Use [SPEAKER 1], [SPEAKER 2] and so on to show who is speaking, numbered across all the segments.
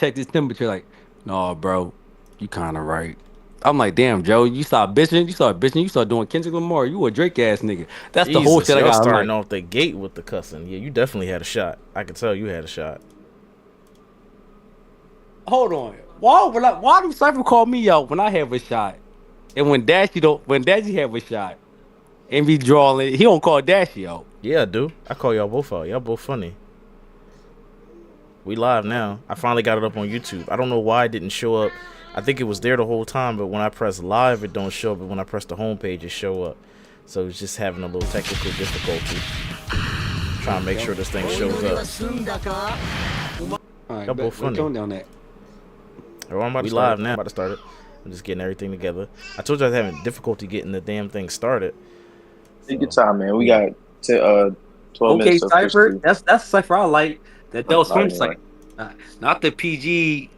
[SPEAKER 1] checked his temperature. Like, no, bro, you kind of right. I'm like, damn, Joe, you start bitching. You start bitching. You start doing Kendrick Lamar. You a Drake ass nigga. That's the whole
[SPEAKER 2] Jesus,
[SPEAKER 1] shit I
[SPEAKER 2] y'all
[SPEAKER 1] got. I'm
[SPEAKER 2] starting
[SPEAKER 1] like,
[SPEAKER 2] off the gate with the cussing. Yeah, you definitely had a shot. I could tell you had a shot.
[SPEAKER 1] hold on. Why do Cypher call me out when I have a shot? And when Dashy have a shot and be drawing, he don't call Dashy out.
[SPEAKER 2] Yeah, I do. I call y'all both out. Y'all both funny. We live now. I finally got it up on YouTube. I don't know why it didn't show up. I think it was there the whole time, but when I press live, it don't show up. But when I press the homepage, it show up. So it's just having a little technical difficulty. Trying to make sure this thing shows up.
[SPEAKER 1] All right,
[SPEAKER 2] Y'all both funny.
[SPEAKER 1] Tone down that.
[SPEAKER 2] We live now. I'm about to start it. I'm just getting everything together. I told you I was having difficulty getting the damn thing started.
[SPEAKER 3] Take your time, man. We got 12 minutes.
[SPEAKER 1] Okay, Cypher. That's Cypher I like. That Del Swim
[SPEAKER 3] Anyway.
[SPEAKER 1] Cypher. Not the PG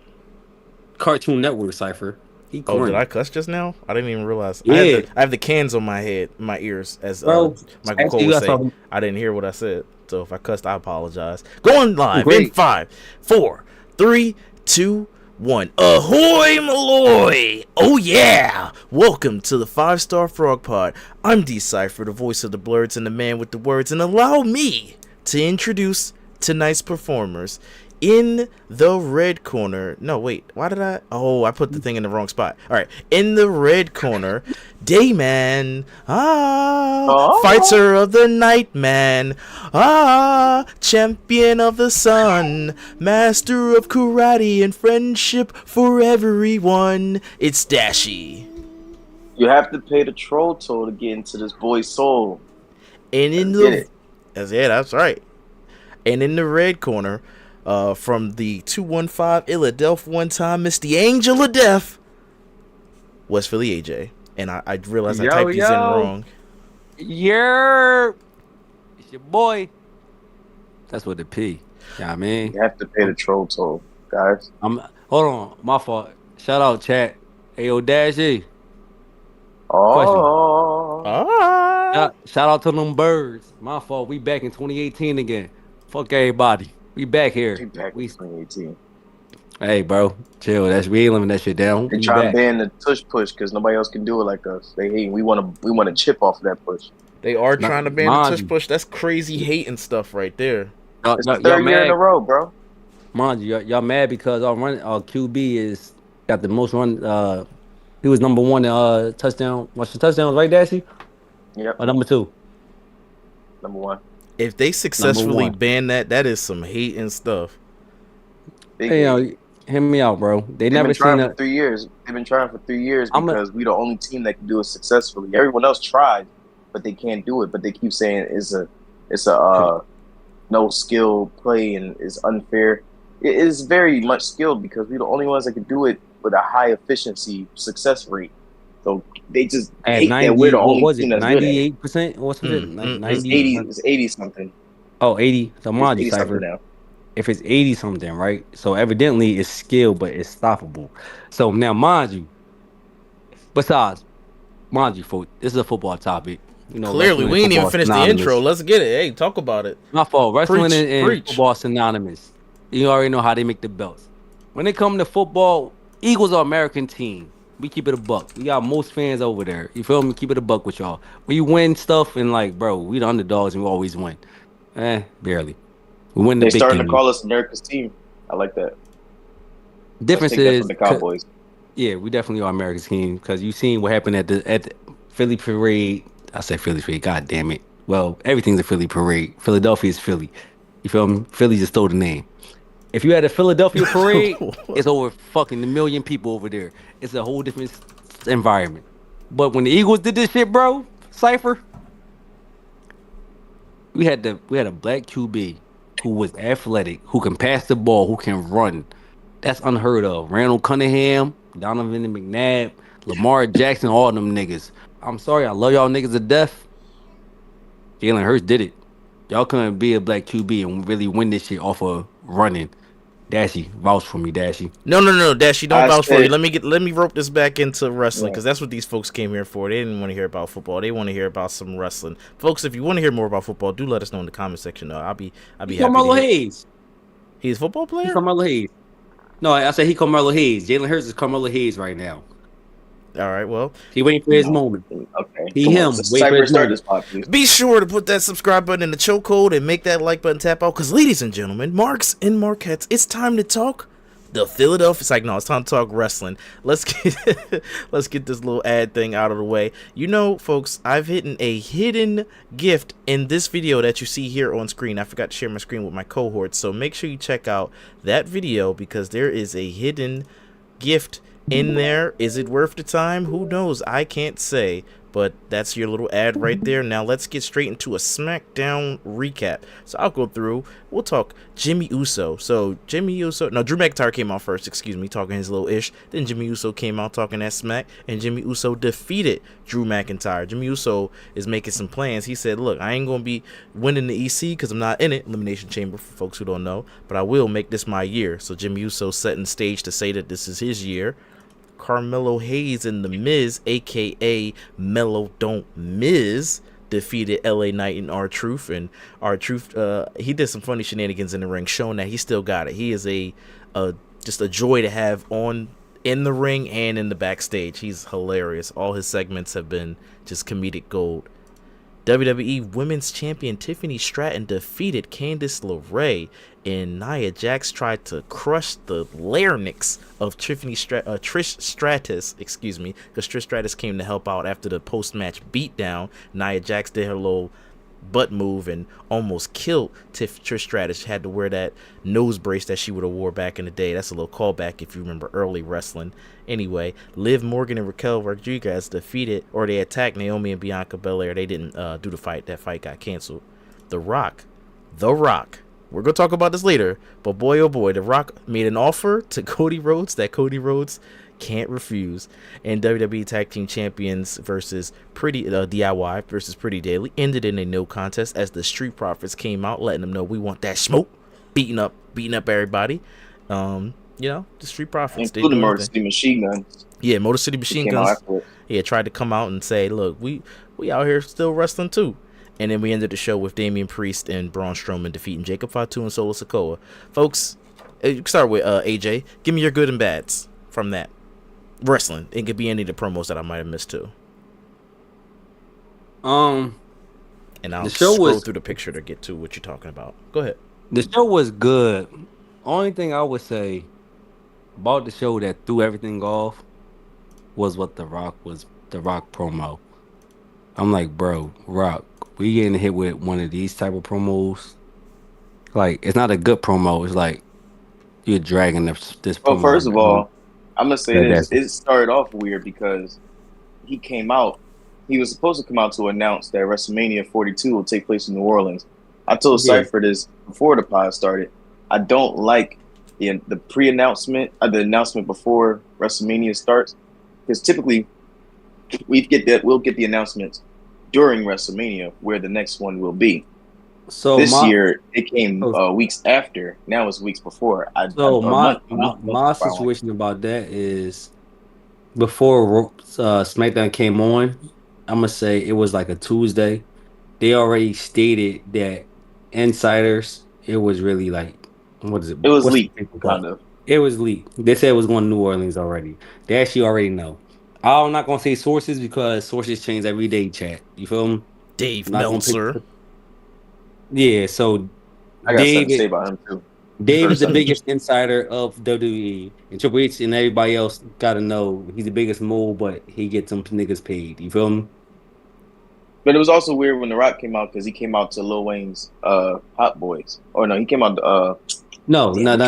[SPEAKER 1] Cartoon Network Cypher. He
[SPEAKER 2] Oh, did
[SPEAKER 1] corny.
[SPEAKER 2] I cuss just now? I didn't even realize.
[SPEAKER 1] Yeah.
[SPEAKER 2] I have the cans on my head, my ears, as
[SPEAKER 1] Bro,
[SPEAKER 2] Michael Cole
[SPEAKER 1] actually,
[SPEAKER 2] would
[SPEAKER 1] that's
[SPEAKER 2] say.
[SPEAKER 1] all-
[SPEAKER 2] I didn't hear what I said. So if I cussed, I apologize. Going live in
[SPEAKER 1] Great.
[SPEAKER 2] 5, 4, 3, 2, 1. Ahoy Maloy! Oh yeah! Welcome to the 5-Star Frog Pod. I'm D-Cypher, the voice of the BLERDS and the man with the words, and allow me to introduce tonight's performers. In the red corner. No, wait. Why did I? Oh, I put the thing in the wrong spot. All right. In the red corner, Dayman. Fighter of the night, man. Champion of the sun. Master of karate and friendship for everyone. It's Dashi.
[SPEAKER 3] You have to pay the troll toll to get into this boy's soul.
[SPEAKER 2] And in that's right. And in the red corner, from the 215 Philadelphia one time, Miss the Angel of Death, WestphillyAJ. And I realized I typed these in wrong.
[SPEAKER 1] Yeah. It's your boy. That's what the P. Yeah, I mean.
[SPEAKER 3] You have to pay the troll toll, guys.
[SPEAKER 1] Hold on, my fault. Shout out chat. Ayo Dashy. Shout out to them birds. My fault. We back in 2018 again. Fuck everybody. We back here.
[SPEAKER 3] We back in 2018.
[SPEAKER 1] Hey, bro, chill. We ain't living that shit down.
[SPEAKER 3] They try to ban the tush push because nobody else can do it like us. They hate. We want to chip off of that push.
[SPEAKER 2] They are trying to ban the tush push. That's crazy hating stuff right there.
[SPEAKER 3] It's the third year in a row, bro.
[SPEAKER 1] Mind you, y'all mad because our QB is got the most run. He was number one touchdown. What's the touchdowns, right, Dashy?
[SPEAKER 3] Yep.
[SPEAKER 1] Or number 2?
[SPEAKER 3] Number 1.
[SPEAKER 2] If they successfully ban that is some hate and stuff.
[SPEAKER 1] Hey, hear me out, bro. They've never seen
[SPEAKER 3] that. 3 years. They've been trying for 3 years because we the only team that can do it successfully. Everyone else tried, but they can't do it. But they keep saying it's a no skill play and it's unfair. It is very much skilled because we're the only ones that can do it with a high efficiency success rate. So they just hate 90, that we're the only team that's
[SPEAKER 1] 98%? What's it?
[SPEAKER 3] 90, it's 80 something.
[SPEAKER 1] Oh, 80. So mind you, Cypher. If it's 80 something, right? So evidently it's skill, but it's stoppable. So now, mind you, this is a football topic. You know,
[SPEAKER 2] clearly we ain't even finished the intro. Let's get it. Hey, talk about it.
[SPEAKER 1] My fault. Wrestling and football synonymous. You already know how they make the belts. When it comes to football, Eagles are American team. We keep it a buck. We got most fans over there. You feel me? Keep it a buck with y'all. We win stuff and like, bro, we the underdogs and we always win. Barely. We win the big game. They
[SPEAKER 3] starting to call us America's team. I like that.
[SPEAKER 1] Difference is
[SPEAKER 3] the Cowboys.
[SPEAKER 1] Yeah, we definitely are America's team because you seen what happened at the Philly parade. I said Philly parade. God damn it. Well, everything's a Philly parade. Philadelphia is Philly. You feel me? Philly just stole the name. If you had a Philadelphia parade, it's over fucking 1 million people over there. It's a whole different environment. But when the Eagles did this shit, bro, Cypher, we had a black QB who was athletic, who can pass the ball, who can run. That's unheard of. Randall Cunningham, Donovan McNabb, Lamar Jackson, all them niggas. I'm sorry, I love y'all niggas to death. Jalen Hurts did it. Y'all couldn't be a black QB and really win this shit off of running. Dashi, vouch for me, Dashi.
[SPEAKER 2] No, Dashi, don't vouch for me. Let me rope this back into wrestling because that's what these folks came here for. They didn't want to hear about football. They want to hear about some wrestling. Folks, if you want to hear more about football, do let us know in the comment section. I'll be happy.
[SPEAKER 1] Hayes.
[SPEAKER 2] He's a football player?
[SPEAKER 1] He's from Hayes. No, I said he Carmelo Hayes. Jalen Hurts is Carmelo Hayes right now.
[SPEAKER 2] All right, well,
[SPEAKER 1] He waiting for his moment.
[SPEAKER 3] Okay,
[SPEAKER 1] He
[SPEAKER 3] come on.
[SPEAKER 1] him wait for
[SPEAKER 3] Cypher,
[SPEAKER 1] his
[SPEAKER 3] start
[SPEAKER 1] moment.
[SPEAKER 3] this pod, please.
[SPEAKER 2] be sure to put that subscribe button in the chokehold and make that like button tap out. Because, ladies and gentlemen, Marks and Marquettes, it's time to talk the Philadelphia. It's like, no, it's time to talk wrestling. Let's get this little ad thing out of the way. You know, folks, I've hidden a hidden gift in this video that you see here on screen. I forgot to share my screen with my cohorts, so make sure you check out that video because there is a hidden gift in there. Is it worth the time? Who knows? I can't say. But that's your little ad right there. Now let's get straight into a SmackDown recap. So I'll go through. We'll talk Jimmy Uso. So Jimmy Uso, no, Drew McIntyre came out first, excuse me, talking his little ish. Then Jimmy Uso came out talking that smack, and Jimmy Uso defeated Drew McIntyre. Jimmy Uso is making some plans. He said, look, I ain't going to be winning the EC because I'm not in it, Elimination Chamber for folks who don't know, but I will make this my year. So Jimmy Uso setting the stage to say that this is his year. Carmelo Hayes and The Miz, aka Mello Don't Miz, defeated LA Knight and R-Truth. And R-Truth, he did some funny shenanigans in the ring, showing that he still got it. He is just a joy to have on in the ring and in the backstage. He's hilarious. All his segments have been just comedic gold. WWE Women's Champion Tiffany Stratton defeated Candice LeRae, and Nia Jax tried to crush the larynx of Trish Stratus, excuse me, because Trish Stratus came to help out after the post-match beatdown. Nia Jax did her little butt move and almost killed Trish Stratus. She had to wear that nose brace that she would have wore back in the day. That's a little callback if you remember early wrestling. Anyway, Liv Morgan and Raquel Rodriguez defeated, or they attacked Naomi and Bianca Belair. They didn't do the fight. That fight got canceled. The Rock, we're going to talk about this later, but boy oh boy, The Rock made an offer to Cody Rhodes that Cody Rhodes can't refuse. And WWE Tag Team Champions versus DIY versus Pretty Daily ended in a no contest as the Street Profits came out letting them know we want that smoke, beating up everybody. You know, the Street Profits,
[SPEAKER 3] including Motor City Machine Guns.
[SPEAKER 2] Yeah, Motor City Machine Guns. Yeah, tried to come out and say, look, we out here still wrestling too. And then we ended the show with Damian Priest and Braun Strowman defeating Jacob Fatu and Solo Sikoa. Folks, you can start with AJ. Give me your good and bads from that wrestling. It could be any of the promos that I might have missed too. And I'll scroll through the picture to get to what you're talking about. Go ahead.
[SPEAKER 1] The show was good. Only thing I would say about the show that threw everything off was what the Rock promo. I'm like, bro, Rock, we getting hit with one of these type of promos. Like, it's not a good promo. It's like you're dragging this promo.
[SPEAKER 3] Well, first of all, I'm gonna say this. It started off weird because he came out. He was supposed to come out to announce that WrestleMania 42 will take place in New Orleans. I told Cypher this before the pod started. I don't like the pre-announcement, the announcement before WrestleMania starts, because typically we'll get the announcements during WrestleMania where the next one will be. So this year it came weeks after. Now it's weeks before.
[SPEAKER 1] My situation about that is before SmackDown came on, I'm gonna say it was like a Tuesday. They already stated that insiders. It was really like, what is it?
[SPEAKER 3] It was leaked, kind of.
[SPEAKER 1] It was leaked. They said it was going to New Orleans already. They actually already know. I'm not gonna say sources because sources change every day. Chat, you feel me?
[SPEAKER 2] Dave Meltzer.
[SPEAKER 1] Yeah, so
[SPEAKER 3] I got something to say about him too.
[SPEAKER 1] Dave is the biggest insider of WWE, and Triple H and everybody else gotta know he's the biggest mole, but he gets some niggas paid. You feel me?
[SPEAKER 3] But it was also weird when The Rock came out because he came out to Lil Wayne's Hot Boys. Or no, he came out
[SPEAKER 1] No. That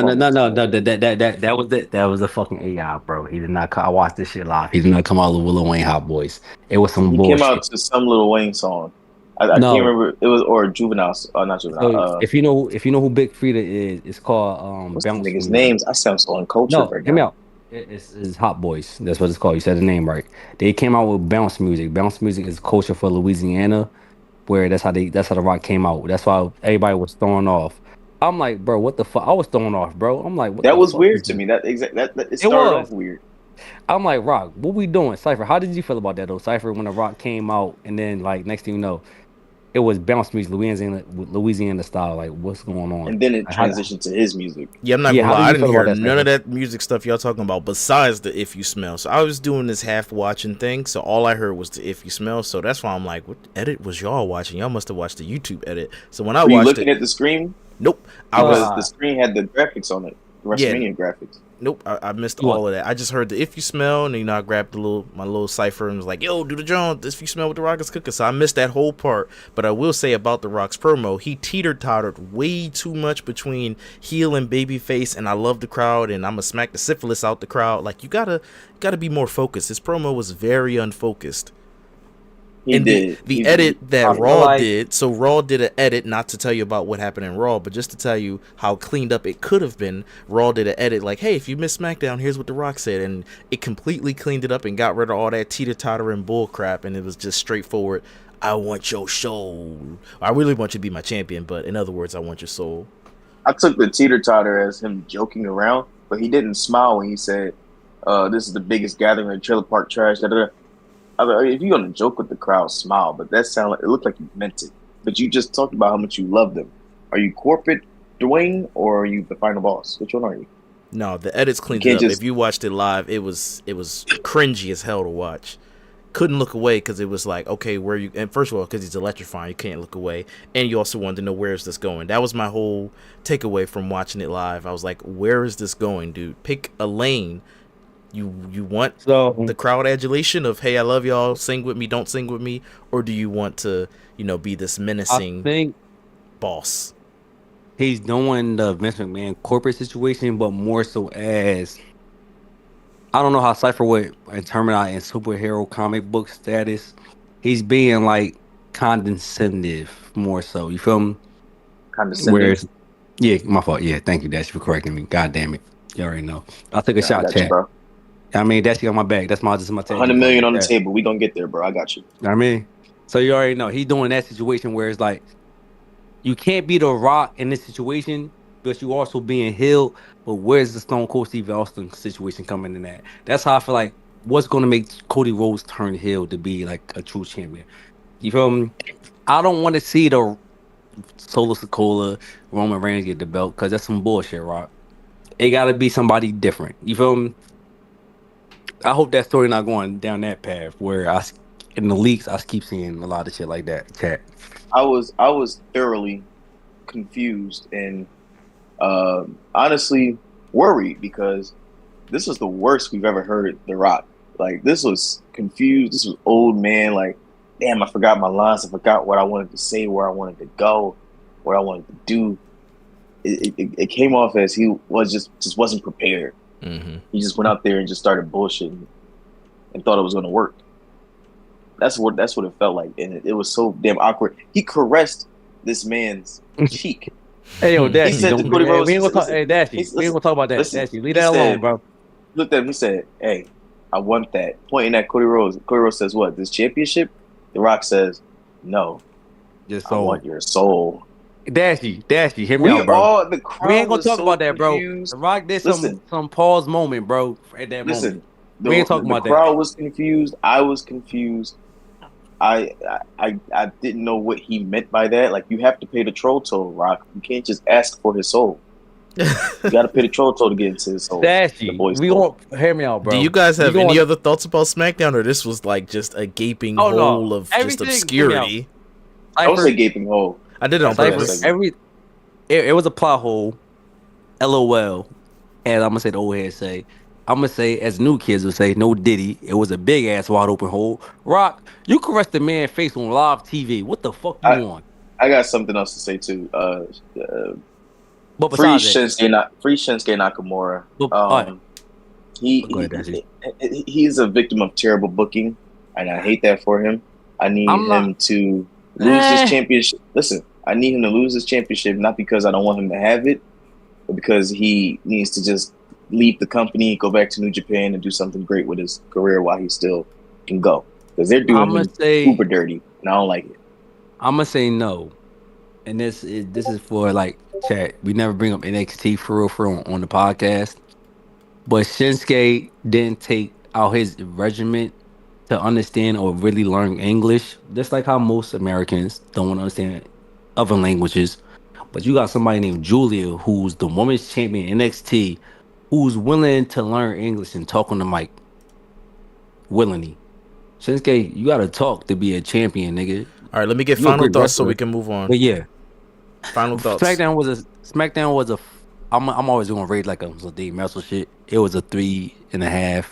[SPEAKER 1] was a fucking AI, bro. He did not. I watched this shit live. He did not come out with Lil Wayne Hot Boys. It was some bullshit.
[SPEAKER 3] He came out to some Lil Wayne song. I can't remember. It was or Juvenile. Not Juvenile.
[SPEAKER 1] So if you know who Big Frida is, it's called
[SPEAKER 3] what's the niggas' names? I sound so uncultured.
[SPEAKER 1] No, hear me out. It's Hot Boys. That's what it's called. You said the name right. They came out with bounce music. Bounce music is culture for Louisiana, where that's how The Rock came out. That's why everybody was thrown off. I'm like, bro, what the fuck? I was thrown off, bro. I'm like, what
[SPEAKER 3] that was weird to me. That it started off weird.
[SPEAKER 1] I'm like, Rock, what we doing? Cypher, how did you feel about that though? Cypher, when The Rock came out, and then like next thing you know, it was bounce music, Louisiana style. Like, what's going on?
[SPEAKER 3] And then it
[SPEAKER 1] How,
[SPEAKER 3] transitioned to his music.
[SPEAKER 2] Yeah, I'm not
[SPEAKER 1] yeah,
[SPEAKER 2] gonna
[SPEAKER 1] how do
[SPEAKER 2] lie. I
[SPEAKER 1] you
[SPEAKER 2] didn't
[SPEAKER 1] feel about
[SPEAKER 2] hear
[SPEAKER 1] that,
[SPEAKER 2] none of
[SPEAKER 1] Cypher?
[SPEAKER 2] that music stuff y'all talking about besides the If You Smell. So I was doing this half watching thing. So all I heard was the If You Smell. So that's why I'm like, what edit was y'all watching? Y'all must have watched the YouTube edit. So when I
[SPEAKER 3] Were you
[SPEAKER 2] watched
[SPEAKER 3] looking
[SPEAKER 2] it,
[SPEAKER 3] at the screen?
[SPEAKER 2] nope. I was
[SPEAKER 3] Because the screen had the graphics on it, the
[SPEAKER 2] yeah.
[SPEAKER 3] WrestleMania graphics.
[SPEAKER 2] Nope, I missed
[SPEAKER 1] You what?
[SPEAKER 2] all of that. I just heard the If You Smell, and I grabbed my little cipher and was like, "Yo, do the Jones. If you smell what the Rock is cooking." So I missed that whole part. But I will say about the Rock's promo, he teeter-tottered way too much between heel and babyface, and I love the crowd, and I'm gonna smack the syphilis out the crowd. Like you gotta be more focused. His promo was very unfocused.
[SPEAKER 3] He
[SPEAKER 2] And
[SPEAKER 3] did.
[SPEAKER 2] the
[SPEAKER 3] He
[SPEAKER 2] edit
[SPEAKER 3] did.
[SPEAKER 2] that
[SPEAKER 1] I feel
[SPEAKER 2] Raw
[SPEAKER 1] like-
[SPEAKER 2] did, so Raw did an edit, not to tell you about what happened in Raw, but just to tell you how cleaned up it could have been. Raw did an edit like, hey, if you missed SmackDown, here's what The Rock said, and it completely cleaned it up and got rid of all that teeter-tottering bull crap, and it was just straightforward, I want your soul. I really want you to be my champion, but in other words, I want your soul.
[SPEAKER 3] I took the teeter-totter as him joking around, but he didn't smile when he said, this is the biggest gathering in trailer park trash. Da, da, da. I mean, if you're gonna joke with the crowd, smile. But that sounded like it looked like you meant it. But you just talked about how much you love them. Are you corporate Dwayne or are you the final boss? Which one are you?
[SPEAKER 2] No, the edits cleaned
[SPEAKER 3] You
[SPEAKER 2] it
[SPEAKER 3] can't
[SPEAKER 2] up.
[SPEAKER 3] just-
[SPEAKER 2] If you watched it live, it was cringy as hell to watch. Couldn't look away because it was like, okay, where you? And first of all, because he's electrifying, you can't look away. And you also wanted to know where is this going. That was my whole takeaway from watching it live. I was like, where is this going, dude? Pick a lane. You want the crowd adulation of, hey, I love y'all, sing with me, don't sing with me, or do you want to, be this
[SPEAKER 1] I
[SPEAKER 2] menacing
[SPEAKER 1] think
[SPEAKER 2] boss?
[SPEAKER 1] he's doing the Vince McMahon corporate situation, but more so as I don't know how Cypher would determine that in superhero comic book status. He's being like condescending more so. You feel me?
[SPEAKER 3] Condescending.
[SPEAKER 1] Whereas, yeah, my fault. Yeah, thank you, Dash, for correcting me. God damn it. You already know. I'll take a
[SPEAKER 3] I
[SPEAKER 1] shot,
[SPEAKER 3] got you,
[SPEAKER 1] chat.
[SPEAKER 3] bro.
[SPEAKER 1] I mean, Dash got my back. That's my tag.
[SPEAKER 3] 100 million on the table. We gonna get there, bro. I got you.
[SPEAKER 1] You know what I mean? So you already know he's doing that situation where it's like you can't be the Rock in this situation, but you also being healed. But where's the Stone Cold Steve Austin situation coming in at? That's how I feel like what's going to make Cody Rhodes turn heel to be like a true champion. You feel me? I don't want to see the Solo Sikoa Roman Reigns get the belt because that's some bullshit, Rock. It got to be somebody different. You feel me? I hope that story not going down that path where in the leaks I keep seeing a lot of shit like that. Chat.
[SPEAKER 3] I was thoroughly confused and honestly worried because this was the worst we've ever heard The Rock. Like, this was confused. This was old man. Like, damn, I forgot my lines. I forgot what I wanted to say, where I wanted to go, what I wanted to do. It came off as he was just wasn't prepared.
[SPEAKER 2] Mm-hmm.
[SPEAKER 3] He just went out there and just started bullshitting and thought it was going to work. That's what it felt like, and it was so damn awkward. He caressed this man's cheek.
[SPEAKER 1] Hey yo, Dashy,
[SPEAKER 3] He said to Cody Rhodes,
[SPEAKER 1] we ain't gonna talk.
[SPEAKER 3] listen,
[SPEAKER 1] Hey Dashy,
[SPEAKER 3] listen,
[SPEAKER 1] we ain't gonna talk about that.
[SPEAKER 3] listen,
[SPEAKER 1] Dashy, leave
[SPEAKER 3] he
[SPEAKER 1] that alone,
[SPEAKER 3] said-
[SPEAKER 1] bro.
[SPEAKER 3] Looked at him. He said, "Hey, I want that." Pointing at Cody Rhodes. Cody Rhodes says, "What? This championship?" The Rock says, "No,
[SPEAKER 1] Just
[SPEAKER 3] I
[SPEAKER 1] so
[SPEAKER 3] want your soul."
[SPEAKER 1] Dashy, hear me out, bro.
[SPEAKER 3] The crowd
[SPEAKER 1] We ain't gonna
[SPEAKER 3] was
[SPEAKER 1] talk
[SPEAKER 3] so
[SPEAKER 1] about that, bro.
[SPEAKER 3] confused.
[SPEAKER 1] The Rock did
[SPEAKER 3] Listen.
[SPEAKER 1] some pause moment, bro. At that
[SPEAKER 3] Listen,
[SPEAKER 1] moment, we ain't talking about
[SPEAKER 3] the
[SPEAKER 1] that.
[SPEAKER 3] crowd was confused. I was confused. I didn't know what he meant by that. Like, you have to pay the troll toll, Rock. You can't just ask for his soul. You got to pay the troll toll to get into his soul.
[SPEAKER 1] Dashy,
[SPEAKER 3] The boy's
[SPEAKER 1] we
[SPEAKER 3] soul.
[SPEAKER 1] gonna hear me out, bro.
[SPEAKER 2] Do you guys have
[SPEAKER 1] We
[SPEAKER 2] any
[SPEAKER 1] gonna-
[SPEAKER 2] other thoughts about SmackDown, or this was like just a gaping
[SPEAKER 1] Oh, no.
[SPEAKER 2] hole of just
[SPEAKER 1] Everything-
[SPEAKER 2] obscurity?
[SPEAKER 3] I don't
[SPEAKER 1] Cypher-
[SPEAKER 3] say gaping hole.
[SPEAKER 2] I did it on
[SPEAKER 3] Cypher-
[SPEAKER 2] purpose.
[SPEAKER 1] It was a plot hole. LOL. And I'm gonna say the old heads say. I'm gonna say, as new kids would say, no Diddy. It was a big ass wide open hole. Rock, you caressed the man's face on live TV. What the fuck you on?
[SPEAKER 3] I got something else to say too.
[SPEAKER 1] But
[SPEAKER 3] Free
[SPEAKER 1] besides that,
[SPEAKER 3] Shinsuke Nakamura.
[SPEAKER 1] But- alright. Go ahead, Dashy.
[SPEAKER 3] He's a victim of terrible booking, and I hate that for him. I need
[SPEAKER 1] I'm not-
[SPEAKER 3] him to lose his championship. Listen, I need him to lose his championship, not because I don't want him to have it, but because he needs to just leave the company, go back to New Japan, and do something great with his career while he still can go. Because they're doing
[SPEAKER 1] I'ma
[SPEAKER 3] him
[SPEAKER 1] say
[SPEAKER 3] super dirty, and I don't like it.
[SPEAKER 1] I'm gonna say no. And this is for like chat. We never bring up NXT for real on the podcast. But Shinsuke didn't take out his regiment to understand or really learn English, just like how most Americans don't want to understand other languages. But you got somebody named Julia, who's the women's champion in NXT, who's willing to learn English and talk on the mic willingly. Shinsuke, you gotta talk to be a champion, nigga.
[SPEAKER 2] All right, let me get
[SPEAKER 1] You a
[SPEAKER 2] final
[SPEAKER 1] great
[SPEAKER 2] thoughts so
[SPEAKER 1] wrestler.
[SPEAKER 2] we can move on.
[SPEAKER 1] But yeah,
[SPEAKER 2] Final thoughts.
[SPEAKER 1] SmackDown was a. I'm always gonna rate like a Dave Meltzer shit. It was a 3.5.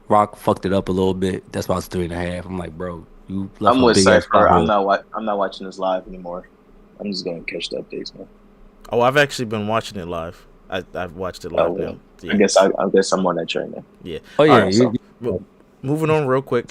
[SPEAKER 1] Rock fucked it up a little bit. That's why it's 3.5. I'm like, bro, you left
[SPEAKER 3] I'm
[SPEAKER 1] a
[SPEAKER 3] with
[SPEAKER 1] big ass
[SPEAKER 3] Cypher. I'm
[SPEAKER 1] pothole.
[SPEAKER 3] not watching this live anymore. I'm just gonna catch the updates, man.
[SPEAKER 2] Oh, I've actually been watching it live. I've watched it live now. Yeah.
[SPEAKER 3] I guess I'm on that train now.
[SPEAKER 2] Yeah.
[SPEAKER 1] Oh yeah,
[SPEAKER 2] All right,
[SPEAKER 1] you,
[SPEAKER 2] moving on real quick.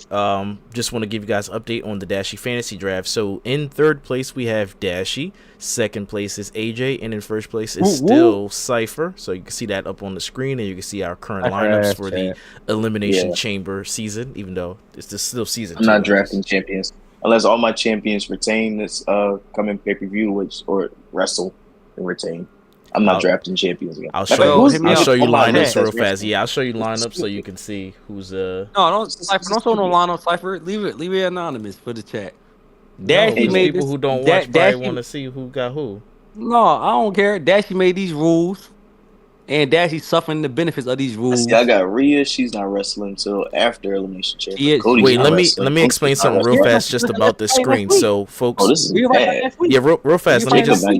[SPEAKER 2] Just want to give you guys an update on the Dashi fantasy draft. So in third place we have Dashi, second place is AJ, and in first place is still Cypher. So you can see that up on the screen, and you can see our current lineups for the Elimination Chamber season. Even though it's still season.
[SPEAKER 3] I'm not drafting champions unless all my champions retain this coming pay-per-view, or wrestle and retain. I'm not drafting champions again.
[SPEAKER 2] I'll show you lineups real fast. Yeah, I'll show you lineups so you can see who's
[SPEAKER 1] No, don't show no lineup, Cypher. Leave it anonymous for the chat. Dashi made
[SPEAKER 2] people
[SPEAKER 1] this,
[SPEAKER 2] who don't watch probably want to see who got who.
[SPEAKER 1] No, I don't care. Dashi made these rules, and Dashi's suffering the benefits of these rules.
[SPEAKER 3] See, I got Rhea. She's not wrestling until after Elimination Chamber.
[SPEAKER 2] Wait, let me explain something real fast just about this screen. So, folks,
[SPEAKER 3] this is bad.
[SPEAKER 2] Yeah, real fast. Let me just
[SPEAKER 3] hold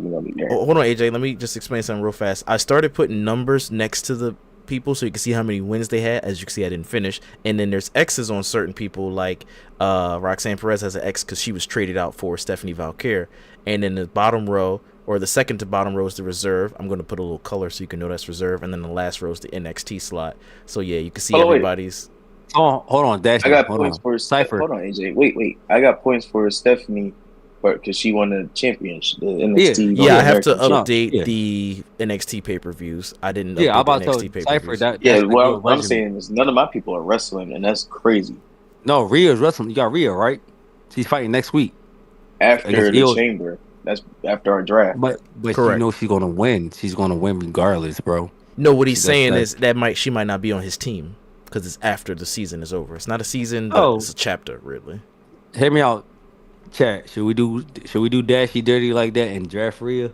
[SPEAKER 2] on, AJ. Let me just explain something real fast. I started putting numbers next to the people so you can see how many wins they had. As you can see, I didn't finish. And then there's X's on certain people, like Roxanne Perez has an X because she was traded out for Stephanie Valkyr. And then the bottom row, or the second to bottom row, is the reserve. I'm going to put a little color so you can know that's reserve. And then the last row is the NXT slot. So yeah, you can see everybody's.
[SPEAKER 1] Oh, hold on, Dash.
[SPEAKER 3] I got points for
[SPEAKER 1] Cypher.
[SPEAKER 3] Hold on, AJ. Wait. I got points for Stephanie, because she won the championship. The NXT.
[SPEAKER 2] Yeah, I have to update the NXT pay-per-views. I didn't.
[SPEAKER 1] Yeah, I'm about
[SPEAKER 2] the
[SPEAKER 1] to
[SPEAKER 2] NXT
[SPEAKER 1] Cypher.
[SPEAKER 3] What I'm saying is none of my people are wrestling, and that's crazy.
[SPEAKER 1] No, Rhea's wrestling. You got Rhea, right? She's fighting next week
[SPEAKER 3] after the Chamber. That's after our draft.
[SPEAKER 1] But you know she's gonna win. She's gonna win regardless, bro.
[SPEAKER 2] No, what he's saying is she might not be on his team because it's after the season is over. It's not a season, but it's a chapter, really.
[SPEAKER 1] Hear me out, chat. Should we do Dashy dirty like that and draft Rhea?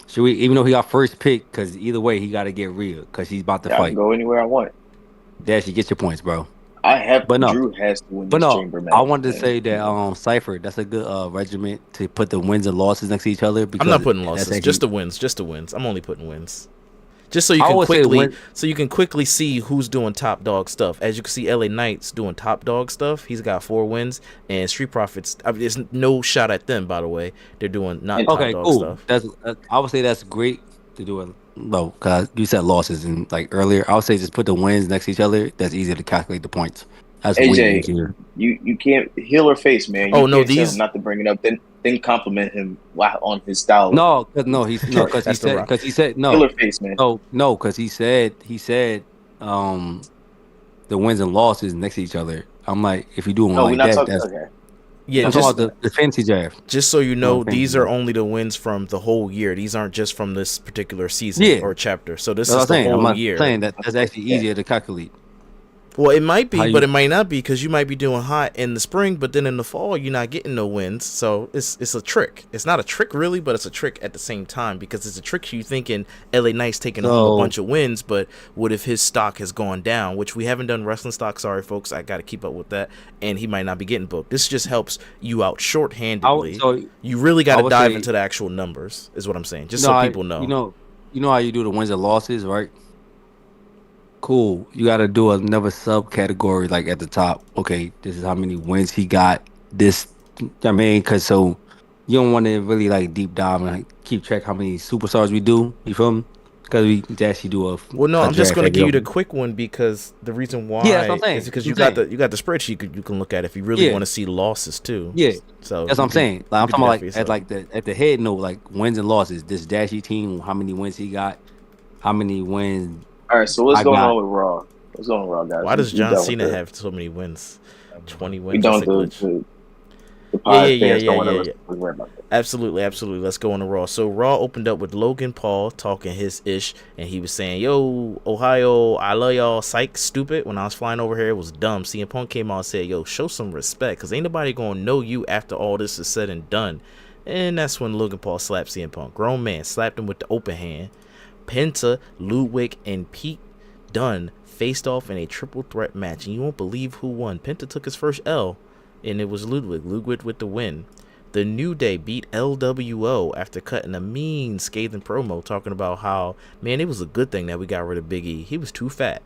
[SPEAKER 1] Should we, even though he got first pick? Because either way, he got to get Rhea because he's about to fight.
[SPEAKER 3] I can go anywhere I want.
[SPEAKER 1] Dashy, get your points, bro.
[SPEAKER 3] Drew has to win this Chamber match.
[SPEAKER 1] I wanted to say that Cypher, that's a good regiment to put the wins and losses next to each other.
[SPEAKER 2] I'm not putting losses, just the wins. I'm only putting wins. Just so you can quickly see who's doing top dog stuff. As you can see, LA Knight's doing top dog stuff. He's got 4 wins, and Street Profits. There's no shot at them, by the way. They're doing top dog stuff.
[SPEAKER 1] That's I would say that's great to do it. No, because you said losses and like earlier, I would say just put the wins next to each other. That's easier to calculate the points. That's
[SPEAKER 3] AJ, you can't heel or face, man. These not to bring it up. Then compliment him on his style.
[SPEAKER 1] Because he said no.
[SPEAKER 3] Heel or face, man.
[SPEAKER 1] No, because he said the wins and losses next to each other. I'm like, if you do them like that, that's okay.
[SPEAKER 2] Yeah,
[SPEAKER 1] I'm talking about the fantasy draft.
[SPEAKER 2] Just so you know, these are only the wins from the whole year. These aren't just from this particular season or chapter. So this is the whole year.
[SPEAKER 1] I'm saying that's actually easier to calculate.
[SPEAKER 2] Well, it might be, but it might not be because you might be doing hot in the spring, but then in the fall you're not getting no wins. So it's a trick. It's not a trick really, but it's a trick at the same time because it's a trick you thinking LA Knight's taking home a bunch of wins, but what if his stock has gone down? Which we haven't done wrestling stock. Sorry, folks, I got to keep up with that, and he might not be getting booked. This just helps you out shorthandedly. You really got to dive into the actual numbers, is what I'm saying. Just so people know.
[SPEAKER 1] You know how you do the wins and losses, right? Cool. You got to do another subcategory like at the top. Okay, this is how many wins he got. Because so you don't want to really like deep dive and like keep track how many superstars we do. You feel me? Because we actually do
[SPEAKER 2] I'm just going to give you the quick one because the reason why is because you got the spreadsheet you can look at if you really want to see losses too.
[SPEAKER 1] Yeah.
[SPEAKER 2] So
[SPEAKER 1] that's what I'm saying. Like, I'm talking about at the head note, like wins and losses. This Dashy team, how many wins he got, how many wins.
[SPEAKER 3] All right, so what's going on with Raw? What's going on with Raw, guys?
[SPEAKER 2] Why does John Cena have so many wins? 20 wins.
[SPEAKER 3] The
[SPEAKER 2] Yeah,
[SPEAKER 3] pod fans don't want to listen. Worry about that.
[SPEAKER 2] Absolutely. Let's go on to Raw. So Raw opened up with Logan Paul talking his ish, and he was saying, "Yo, Ohio, I love y'all. Psych, stupid. When I was flying over here, it was dumb." CM Punk came out and said, "Yo, show some respect, cause ain't nobody gonna know you after all this is said and done." And that's when Logan Paul slapped CM Punk. Grown man slapped him with the open hand. Penta, Ludwig, and Pete Dunne faced off in a triple threat match, and you won't believe who won. Penta took his first L, and it was Ludwig with the win. The New Day beat LWO after cutting a mean, scathing promo talking about how, man, it was a good thing that we got rid of Big E. He was too fat.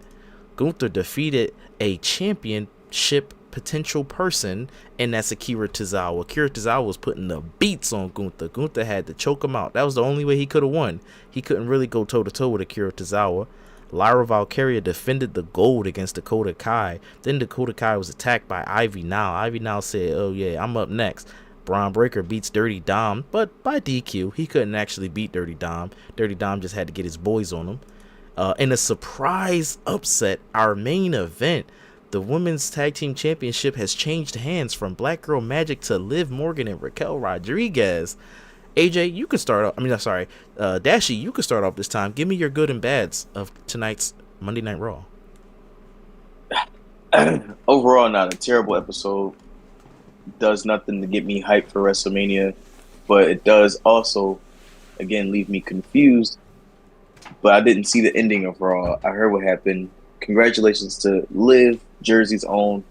[SPEAKER 2] Gunther defeated a championship potential person, and that's Akira Tozawa. Akira Tozawa was putting the beats on Gunther. Gunther had to choke him out. That was the only way he could have won. He couldn't really go toe-to-toe with Akira Tozawa. Lyra Valkyria defended the gold against Dakota Kai. Then Dakota Kai was attacked by Ivy Now. Ivy Now said, "Oh yeah, I'm up next." Braun Breaker beats Dirty Dom, but by DQ. He couldn't actually beat Dirty Dom. Dirty Dom just had to get his boys on him. In a surprise upset, our main event, the Women's Tag Team Championship has changed hands from Black Girl Magic to Liv Morgan and Raquel Rodriguez. AJ, you can start off. Dashi, you can start off this time. Give me your good and bads of tonight's Monday Night Raw.
[SPEAKER 3] Overall, not a terrible episode. Does nothing to get me hyped for WrestleMania, but it does also, again, leave me confused. But I didn't see the ending of Raw. I heard what happened. Congratulations to Liv, Jersey's own,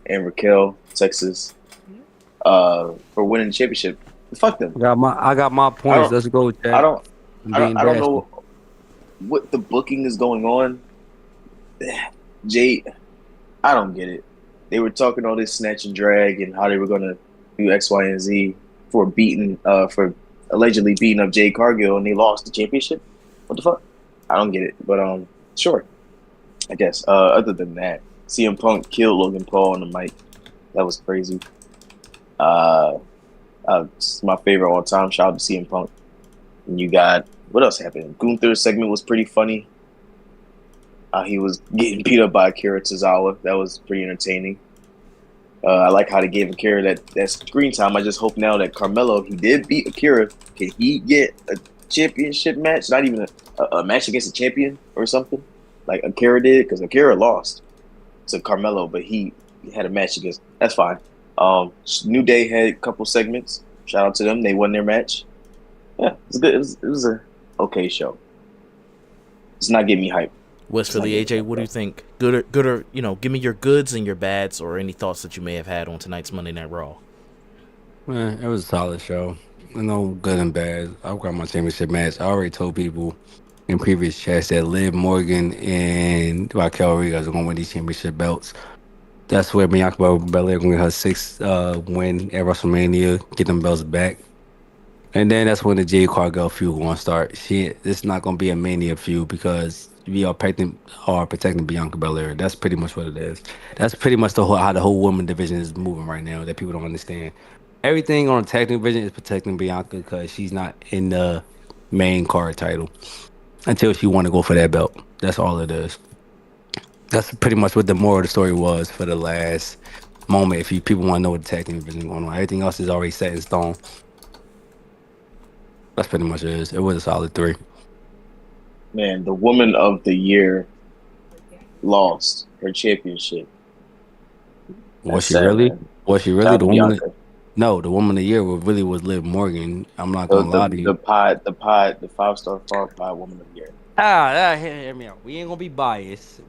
[SPEAKER 3] and Raquel, Texas, for winning the championship. Fuck them.
[SPEAKER 1] I got my points. Let's go, Chad.
[SPEAKER 3] I don't know what the booking is going on. Jay, I don't get it. They were talking all this snatch and drag and how they were gonna do X, Y, and Z for allegedly beating up Jade Cargill, and they lost the championship. What the fuck? I don't get it. But sure, I guess. Other than that, CM Punk killed Logan Paul on the mic. That was crazy. It's my favorite all time. Shout out to CM Punk. And you got, what else happened? Gunther's segment was pretty funny. He was getting beat up by Akira Tozawa. That was pretty entertaining. I like how they gave Akira that screen time. I just hope now that Carmelo, he did beat Akira, can he get a championship match? Not even a match against a champion or something like Akira did, because Akira lost to Carmelo, but he had a match against. That's fine. New Day had a couple segments. Shout out to them. They won their match. Yeah, it was good. It was a okay show. It's not getting me hyped.
[SPEAKER 2] West Philly AJ, what do you think? Good or give me your goods and your bads, or any thoughts that you may have had on tonight's Monday Night Raw.
[SPEAKER 1] Man, it was a solid show. No good and bad. I've got my championship match. I already told people in previous chats that Liv Morgan and Raquel Rodriguez are going to win these championship belts. That's where Bianca Belair going to get her sixth win at WrestleMania, get them belts back. And then that's when the Jade Cargill feud going to start. It's not going to be a Mania feud because we are protecting Bianca Belair. That's pretty much what it is. That's pretty much how the whole women division is moving right now that people don't understand. Everything on the tag team division is protecting Bianca because she's not in the main card title until she want to go for that belt. That's all it is. That's pretty much what the moral of the story was for the last moment. If people want to know what the tag team division is going on, everything else is already set in stone. That's pretty much it is. It was a solid 3.
[SPEAKER 3] Man, the Woman of the Year lost her championship.
[SPEAKER 1] Was she really? Man. Was she really the woman? No, the Woman of the Year really was Liv Morgan. I'm not gonna lie to you.
[SPEAKER 3] The 5-star Frog Pie Woman of the Year.
[SPEAKER 1] Hear me out. We ain't gonna be biased.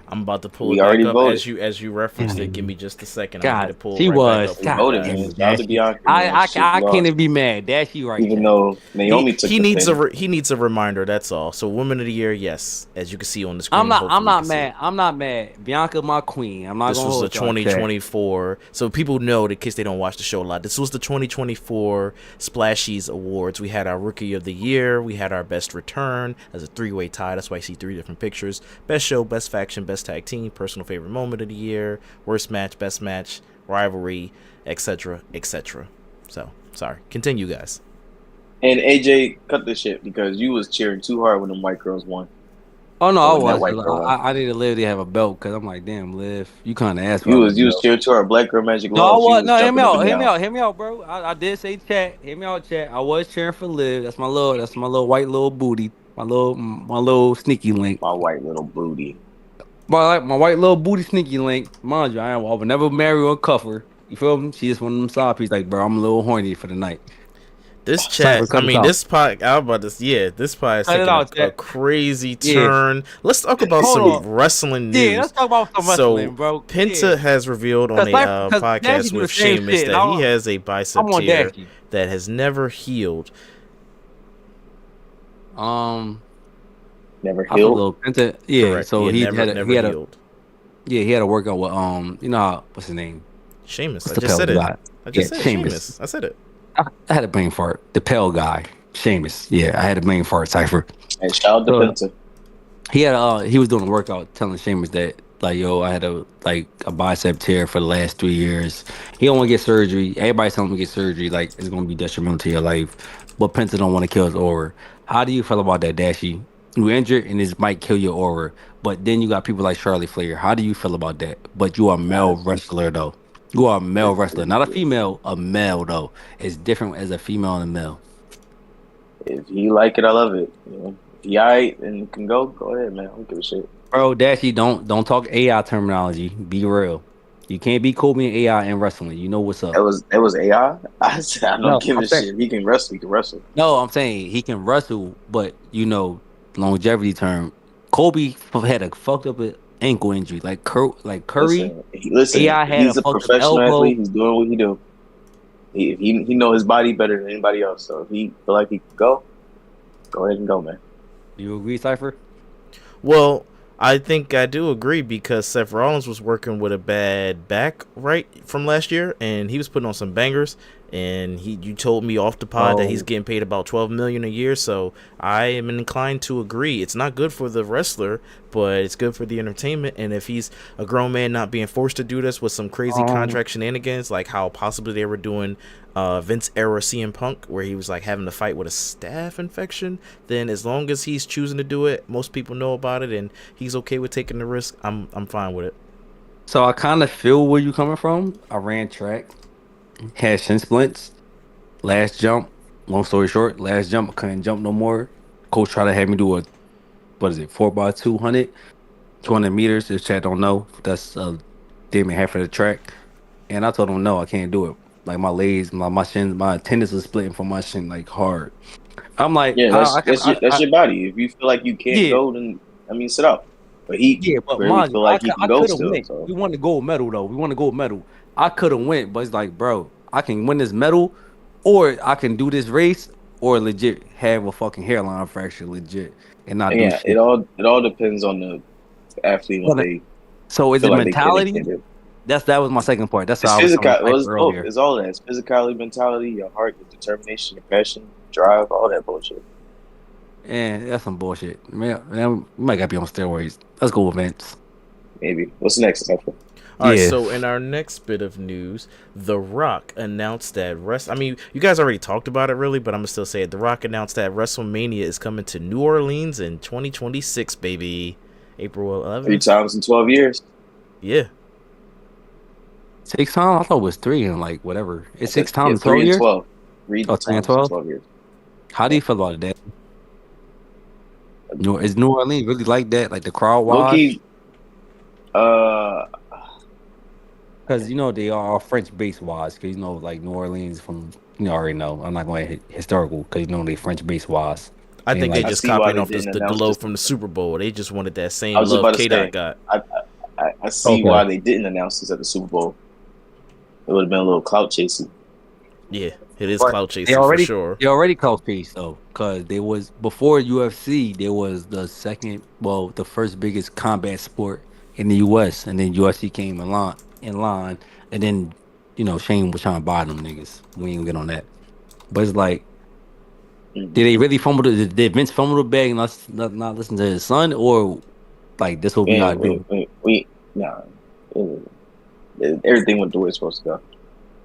[SPEAKER 2] I'm about to pull it back up voted. as you referenced it. Give me just a second.
[SPEAKER 1] God,
[SPEAKER 2] I'm going to pull
[SPEAKER 1] she
[SPEAKER 2] right
[SPEAKER 1] was.
[SPEAKER 2] back up.
[SPEAKER 3] Voted, man.
[SPEAKER 1] I can't even be mad. Dashi right.
[SPEAKER 3] Even though Naomi took
[SPEAKER 2] he needs a reminder. That's all. So Woman of the Year, yes, as you can see on the screen.
[SPEAKER 1] I'm not mad. I'm not mad. Bianca, my queen. I'm not.
[SPEAKER 2] This was the 2024. So people know, in case they don't watch the show a lot, this was the 2024 Splashies Awards. We had our Rookie of the Year. We had our Best Return as a 3-way tie. That's why I see 3 different pictures. Best Show, Best Faction, Best Tag Team, Personal Favorite Moment of the Year, Worst Match, Best Match, Rivalry, etc., etc. So, sorry. Continue, guys.
[SPEAKER 3] And AJ, cut this shit because you was cheering too hard when them white girls won.
[SPEAKER 1] Oh no,
[SPEAKER 3] So
[SPEAKER 1] I
[SPEAKER 3] when that
[SPEAKER 1] was.
[SPEAKER 3] white girl won,
[SPEAKER 1] I need to Liv to have a belt because I'm like, damn, Liv, you kind of asked for
[SPEAKER 3] you
[SPEAKER 1] a
[SPEAKER 3] was
[SPEAKER 1] belt.
[SPEAKER 3] cheering to our black girl Magic
[SPEAKER 1] No, I
[SPEAKER 3] Love. She
[SPEAKER 1] was
[SPEAKER 3] was
[SPEAKER 1] no. Hear me
[SPEAKER 3] jumping up
[SPEAKER 1] out.
[SPEAKER 3] and
[SPEAKER 1] Hear me
[SPEAKER 3] down.
[SPEAKER 1] out. Hear me out, bro. I did say chat. Hear me out, chat. I was cheering for Liv. That's my little. That's my little white little booty. My little sneaky link.
[SPEAKER 3] My white little booty.
[SPEAKER 1] My white little booty sneaky link. Mind you, I would never marry or cuff her. You feel me? She just one of them side pieces. Like, bro, I'm a little horny for the night.
[SPEAKER 2] This
[SPEAKER 1] Cypher,
[SPEAKER 2] chat, I
[SPEAKER 1] cut this
[SPEAKER 2] mean,
[SPEAKER 1] out.
[SPEAKER 2] this pod, I'm about to, yeah, this pod is
[SPEAKER 1] Cut it
[SPEAKER 2] taking
[SPEAKER 1] out,
[SPEAKER 2] a
[SPEAKER 1] chat.
[SPEAKER 2] crazy
[SPEAKER 1] Yeah.
[SPEAKER 2] turn. Let's talk about
[SPEAKER 1] Hold
[SPEAKER 2] some
[SPEAKER 1] on.
[SPEAKER 2] wrestling
[SPEAKER 1] Yeah, let's
[SPEAKER 2] news.
[SPEAKER 1] talk about some
[SPEAKER 2] So,
[SPEAKER 1] wrestling, bro. Yeah.
[SPEAKER 2] Penta has revealed on
[SPEAKER 1] Cause
[SPEAKER 2] a
[SPEAKER 1] Cypher, cause Dashy
[SPEAKER 2] podcast
[SPEAKER 1] do the
[SPEAKER 2] with
[SPEAKER 1] same
[SPEAKER 2] Sheamus
[SPEAKER 1] shit. And
[SPEAKER 2] that he has a bicep
[SPEAKER 1] I'm on
[SPEAKER 2] tear
[SPEAKER 1] Dashy.
[SPEAKER 2] that has never healed.
[SPEAKER 3] Never
[SPEAKER 1] I feel a
[SPEAKER 3] healed.
[SPEAKER 1] little Penta. Yeah.
[SPEAKER 2] Correct.
[SPEAKER 1] So he
[SPEAKER 2] Never
[SPEAKER 1] had a
[SPEAKER 2] healed.
[SPEAKER 1] yeah, he had to work out with you know what's his name?
[SPEAKER 2] Sheamus.
[SPEAKER 1] What's
[SPEAKER 2] I
[SPEAKER 1] the
[SPEAKER 2] just
[SPEAKER 1] pale
[SPEAKER 2] said it.
[SPEAKER 1] guy?
[SPEAKER 2] I
[SPEAKER 1] Yeah,
[SPEAKER 2] just said
[SPEAKER 1] Sheamus.
[SPEAKER 2] Sheamus. I said it.
[SPEAKER 1] I had a brain fart. The pale guy, Sheamus. Yeah, I had a brain fart. Cypher.
[SPEAKER 3] And shout out to
[SPEAKER 1] So
[SPEAKER 3] Penta.
[SPEAKER 1] he was doing a workout telling Sheamus that like yo, I had a bicep tear for the last 3 years. He don't want to get surgery. Everybody's telling him to get surgery. Like it's gonna be detrimental to your life. But Penta don't want to kill his aura. How do you feel about that, Dashy? You injured and this might kill your aura. But then you got people like Charlie Flair. How do you feel about that? But you are a male wrestler though. You are a male wrestler, not a female. A male though. It's different as a female and a male.
[SPEAKER 3] If you like it, I love it. You know, if you alright and can go ahead, man. I don't give a shit.
[SPEAKER 1] Bro, Dashy, don't talk AI terminology. Be real. You can't be cool being AI in wrestling. You know what's up.
[SPEAKER 3] That was AI. I said I don't
[SPEAKER 1] No,
[SPEAKER 3] give
[SPEAKER 1] I'm
[SPEAKER 3] a
[SPEAKER 1] saying
[SPEAKER 3] shit. He can wrestle. He can wrestle.
[SPEAKER 1] no, I'm saying he can wrestle, but you know, longevity term. Kobe had a fucked up ankle injury, like Curry.
[SPEAKER 3] Listen.
[SPEAKER 1] AI had a
[SPEAKER 3] He's a
[SPEAKER 1] fucked up
[SPEAKER 3] professional
[SPEAKER 1] elbow.
[SPEAKER 3] athlete. He's doing what he do. He know his body better than anybody else. So if he feel like he can go ahead and go, man.
[SPEAKER 1] Do you agree, Cypher?
[SPEAKER 2] Well, I think I do agree because Seth Rollins was working with a bad back right from last year, and he was putting on some bangers. And you told me off the pod that he's getting paid about $12 million a year, so I am inclined to agree. It's not good for the wrestler, but it's good for the entertainment. And if he's a grown man not being forced to do this with some crazy contract shenanigans, like how possibly they were doing Vince era CM Punk, where he was like having to fight with a staph infection, then as long as he's choosing to do it, most people know about it, and he's okay with taking the risk, I'm fine with it.
[SPEAKER 1] So I kind of feel where you coming from. I ran track, had shin splints. Last jump, long story short, last jump I couldn't jump no more. Coach tried to have me do a 4x200, 200 meters. If chat don't know, that's damn near half of the track. And I told him no, I can't do it. Like my legs, my shins, my tendons are splitting from my shin like hard. I'm like,
[SPEAKER 3] Yeah, that's your body. If you feel like you can't
[SPEAKER 1] yeah,
[SPEAKER 3] go, then I mean, sit out. But he
[SPEAKER 1] yeah, but
[SPEAKER 3] clearly
[SPEAKER 1] mind
[SPEAKER 3] feel
[SPEAKER 1] you,
[SPEAKER 3] like he
[SPEAKER 1] I
[SPEAKER 3] can go
[SPEAKER 1] could have
[SPEAKER 3] still.
[SPEAKER 1] went.
[SPEAKER 3] So
[SPEAKER 1] We won the gold medal though. We won the gold medal. I could have went, but it's like, bro, I can win this medal, or I can do this race, or legit have a fucking hairline fracture, legit, and not do
[SPEAKER 3] yeah,
[SPEAKER 1] shit.
[SPEAKER 3] it all depends on the athlete what they
[SPEAKER 1] So is
[SPEAKER 3] feel
[SPEAKER 1] it
[SPEAKER 3] like they
[SPEAKER 1] mentality?
[SPEAKER 3] can do.
[SPEAKER 1] That was my second part. That's
[SPEAKER 3] It's
[SPEAKER 1] how I was
[SPEAKER 3] physical.
[SPEAKER 1] telling
[SPEAKER 3] Well,
[SPEAKER 1] Cypher
[SPEAKER 3] it's both.
[SPEAKER 1] earlier.
[SPEAKER 3] It's all that. It's physicality, mentality, your heart, your determination, your passion, drive, all that bullshit.
[SPEAKER 1] And that's some bullshit. Man, we might gotta be on steroids. Let's go, Vince.
[SPEAKER 3] Maybe. What's next?
[SPEAKER 2] All right, so in our next bit of news, The Rock announced that I mean, you guys already talked about it, really, but I'm gonna still say it. The Rock announced that WrestleMania is coming to New Orleans in 2026, baby. April 11th.
[SPEAKER 3] 3 times in 12 years.
[SPEAKER 2] Yeah.
[SPEAKER 1] 6 times? I thought it was 3 and like whatever. It's 6 times in 12
[SPEAKER 3] 3 and
[SPEAKER 1] years?
[SPEAKER 3] 12. 3
[SPEAKER 1] 3 and 12?
[SPEAKER 3] 12 years.
[SPEAKER 1] How do you feel about that? Is New Orleans really like that? Like the crowd wise? Because they are French base wise. Because like New Orleans from already know. I'm not going to historical because they French base wise.
[SPEAKER 2] I think they
[SPEAKER 1] like,
[SPEAKER 2] just copying off the glow from the Super Bowl. They just wanted that same love K-Dot got.
[SPEAKER 3] I see why they didn't announce this at the Super Bowl. It would have been a little clout chasing.
[SPEAKER 2] Yeah, it is clout chasing for sure.
[SPEAKER 1] They already clout chased though, because there was before UFC, there was the first biggest combat sport in the US, and then UFC came in line, and then Shane was trying to buy them niggas. We ain't gonna get on that, but it's like, did they really fumble? Did Vince fumble the bag and not listen to his son, or like this what we gotta do?
[SPEAKER 3] Everything went the way it's supposed to go.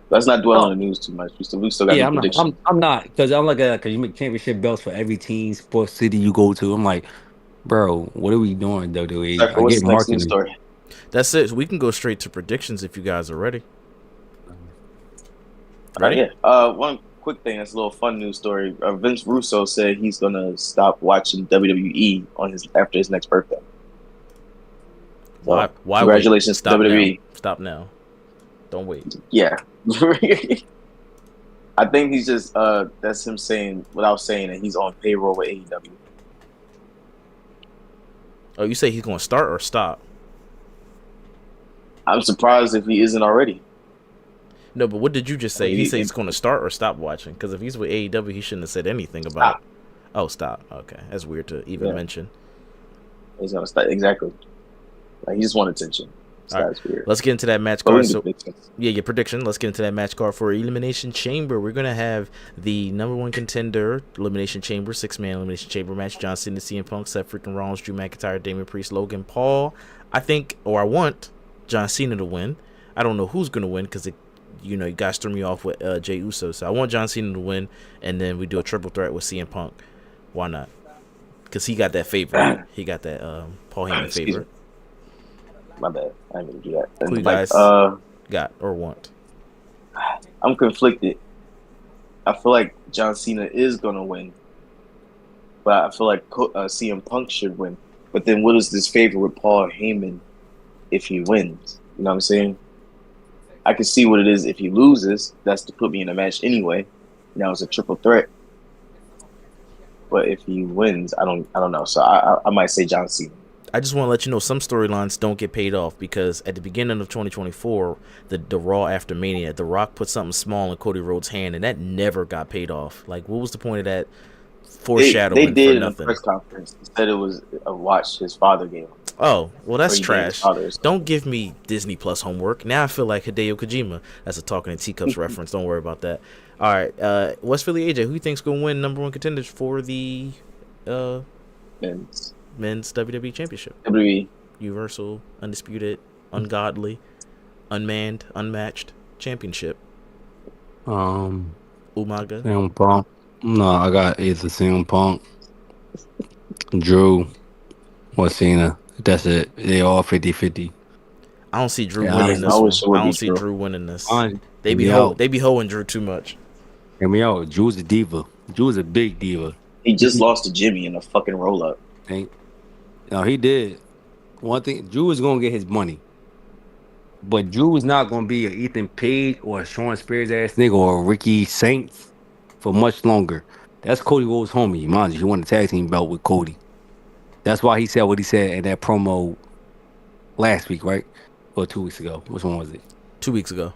[SPEAKER 3] Let's not dwell on the news too much. We still got predictions.
[SPEAKER 1] I'm not because I'm like because you make championship belts for every team, sports city you go to. I'm like, Bro, what are we doing, WWE?
[SPEAKER 3] Cypher,
[SPEAKER 1] I
[SPEAKER 3] what's
[SPEAKER 1] get
[SPEAKER 3] the next news
[SPEAKER 1] marketing.
[SPEAKER 3] story?
[SPEAKER 2] That's it. We can go straight to predictions if you guys are ready.
[SPEAKER 3] Yeah. One quick thing. That's a little fun news story. Vince Russo said he's gonna stop watching WWE on his after his next birthday.
[SPEAKER 2] Why?
[SPEAKER 3] So,
[SPEAKER 2] Why
[SPEAKER 3] congratulations
[SPEAKER 2] wait? Stop
[SPEAKER 3] to
[SPEAKER 2] now.
[SPEAKER 3] WWE.
[SPEAKER 2] Stop now. Don't wait.
[SPEAKER 3] Yeah. I think he's just that's him saying without saying that he's on payroll with AEW.
[SPEAKER 2] Oh, you say he's going to start or stop?
[SPEAKER 3] I'm surprised if he isn't already.
[SPEAKER 2] No, but what did you just say? Did he say he's going to start or stop watching? Because if he's with AEW, he shouldn't have said anything about it. Oh, stop. Okay, that's weird to even mention.
[SPEAKER 3] He's gonna start exactly. Like he just wanted attention. So
[SPEAKER 2] All
[SPEAKER 3] that's weird.
[SPEAKER 2] Let's get into that match card. So, yeah, your prediction. Let's get into that match card for Elimination Chamber. We're gonna have the #1 contender Elimination Chamber 6-man Elimination Chamber match. John Cena, CM Punk, Seth freaking Rollins, Drew McIntyre, Damian Priest, Logan Paul. I think, or I want John Cena to win. I don't know who's gonna win because you guys threw me off with Jey Uso. So I want John Cena to win, and then we do a triple threat with CM Punk. Why not? Because he got that favorite. He got that Paul Heyman favorite.
[SPEAKER 3] My bad. I ain't gonna do that.
[SPEAKER 2] Who you guys got or want?
[SPEAKER 3] I'm conflicted. I feel like John Cena is gonna win, but I feel like CM Punk should win. But then, what is this favor with Paul Heyman if he wins? You know what I'm saying? I can see what it is if he loses. That's to put me in a match anyway. Now it's a triple threat. But if he wins, I don't know. So I might say John Cena.
[SPEAKER 2] I just want to let you know some storylines don't get paid off because at the beginning of 2024, the Raw after Mania, The Rock put something small in Cody Rhodes' hand, and that never got paid off. Like, what was the point of that foreshadowing?
[SPEAKER 3] They did
[SPEAKER 2] for nothing?
[SPEAKER 3] In a press conference. They said it was a watch his father game.
[SPEAKER 2] Oh, well, that's trash. Don't give me Disney Plus homework. Now I feel like Hideo Kojima. That's a Talking in Teacups reference. Don't worry about that. All right, West Philly AJ, who you think's gonna win #1 contenders for the men's WWE Championship?
[SPEAKER 3] WWE
[SPEAKER 2] Universal, Undisputed, Ungodly, Unmanned, Unmatched Championship. Umaga.
[SPEAKER 1] CM Punk. No, I got either CM Punk, Drew, or Cena. That's it. They all 50-50.
[SPEAKER 2] I don't see Drew winning this one. I don't see Drew winning this. They be hoeing Drew too much.
[SPEAKER 1] Hear me out. Drew's a diva. Drew's a big diva.
[SPEAKER 3] He just lost to Jimmy in a fucking roll up.
[SPEAKER 1] No, he did. One thing, Drew is gonna get his money, but Drew is not gonna be an Ethan Page or a Sean Spears ass nigga or a Ricky Saints for much longer. That's Cody Rhodes' homie. Mind you, he won the tag team belt with Cody. That's why he said what he said in that promo last week, right? Or 2 weeks ago. Which one was it?
[SPEAKER 2] 2 weeks ago.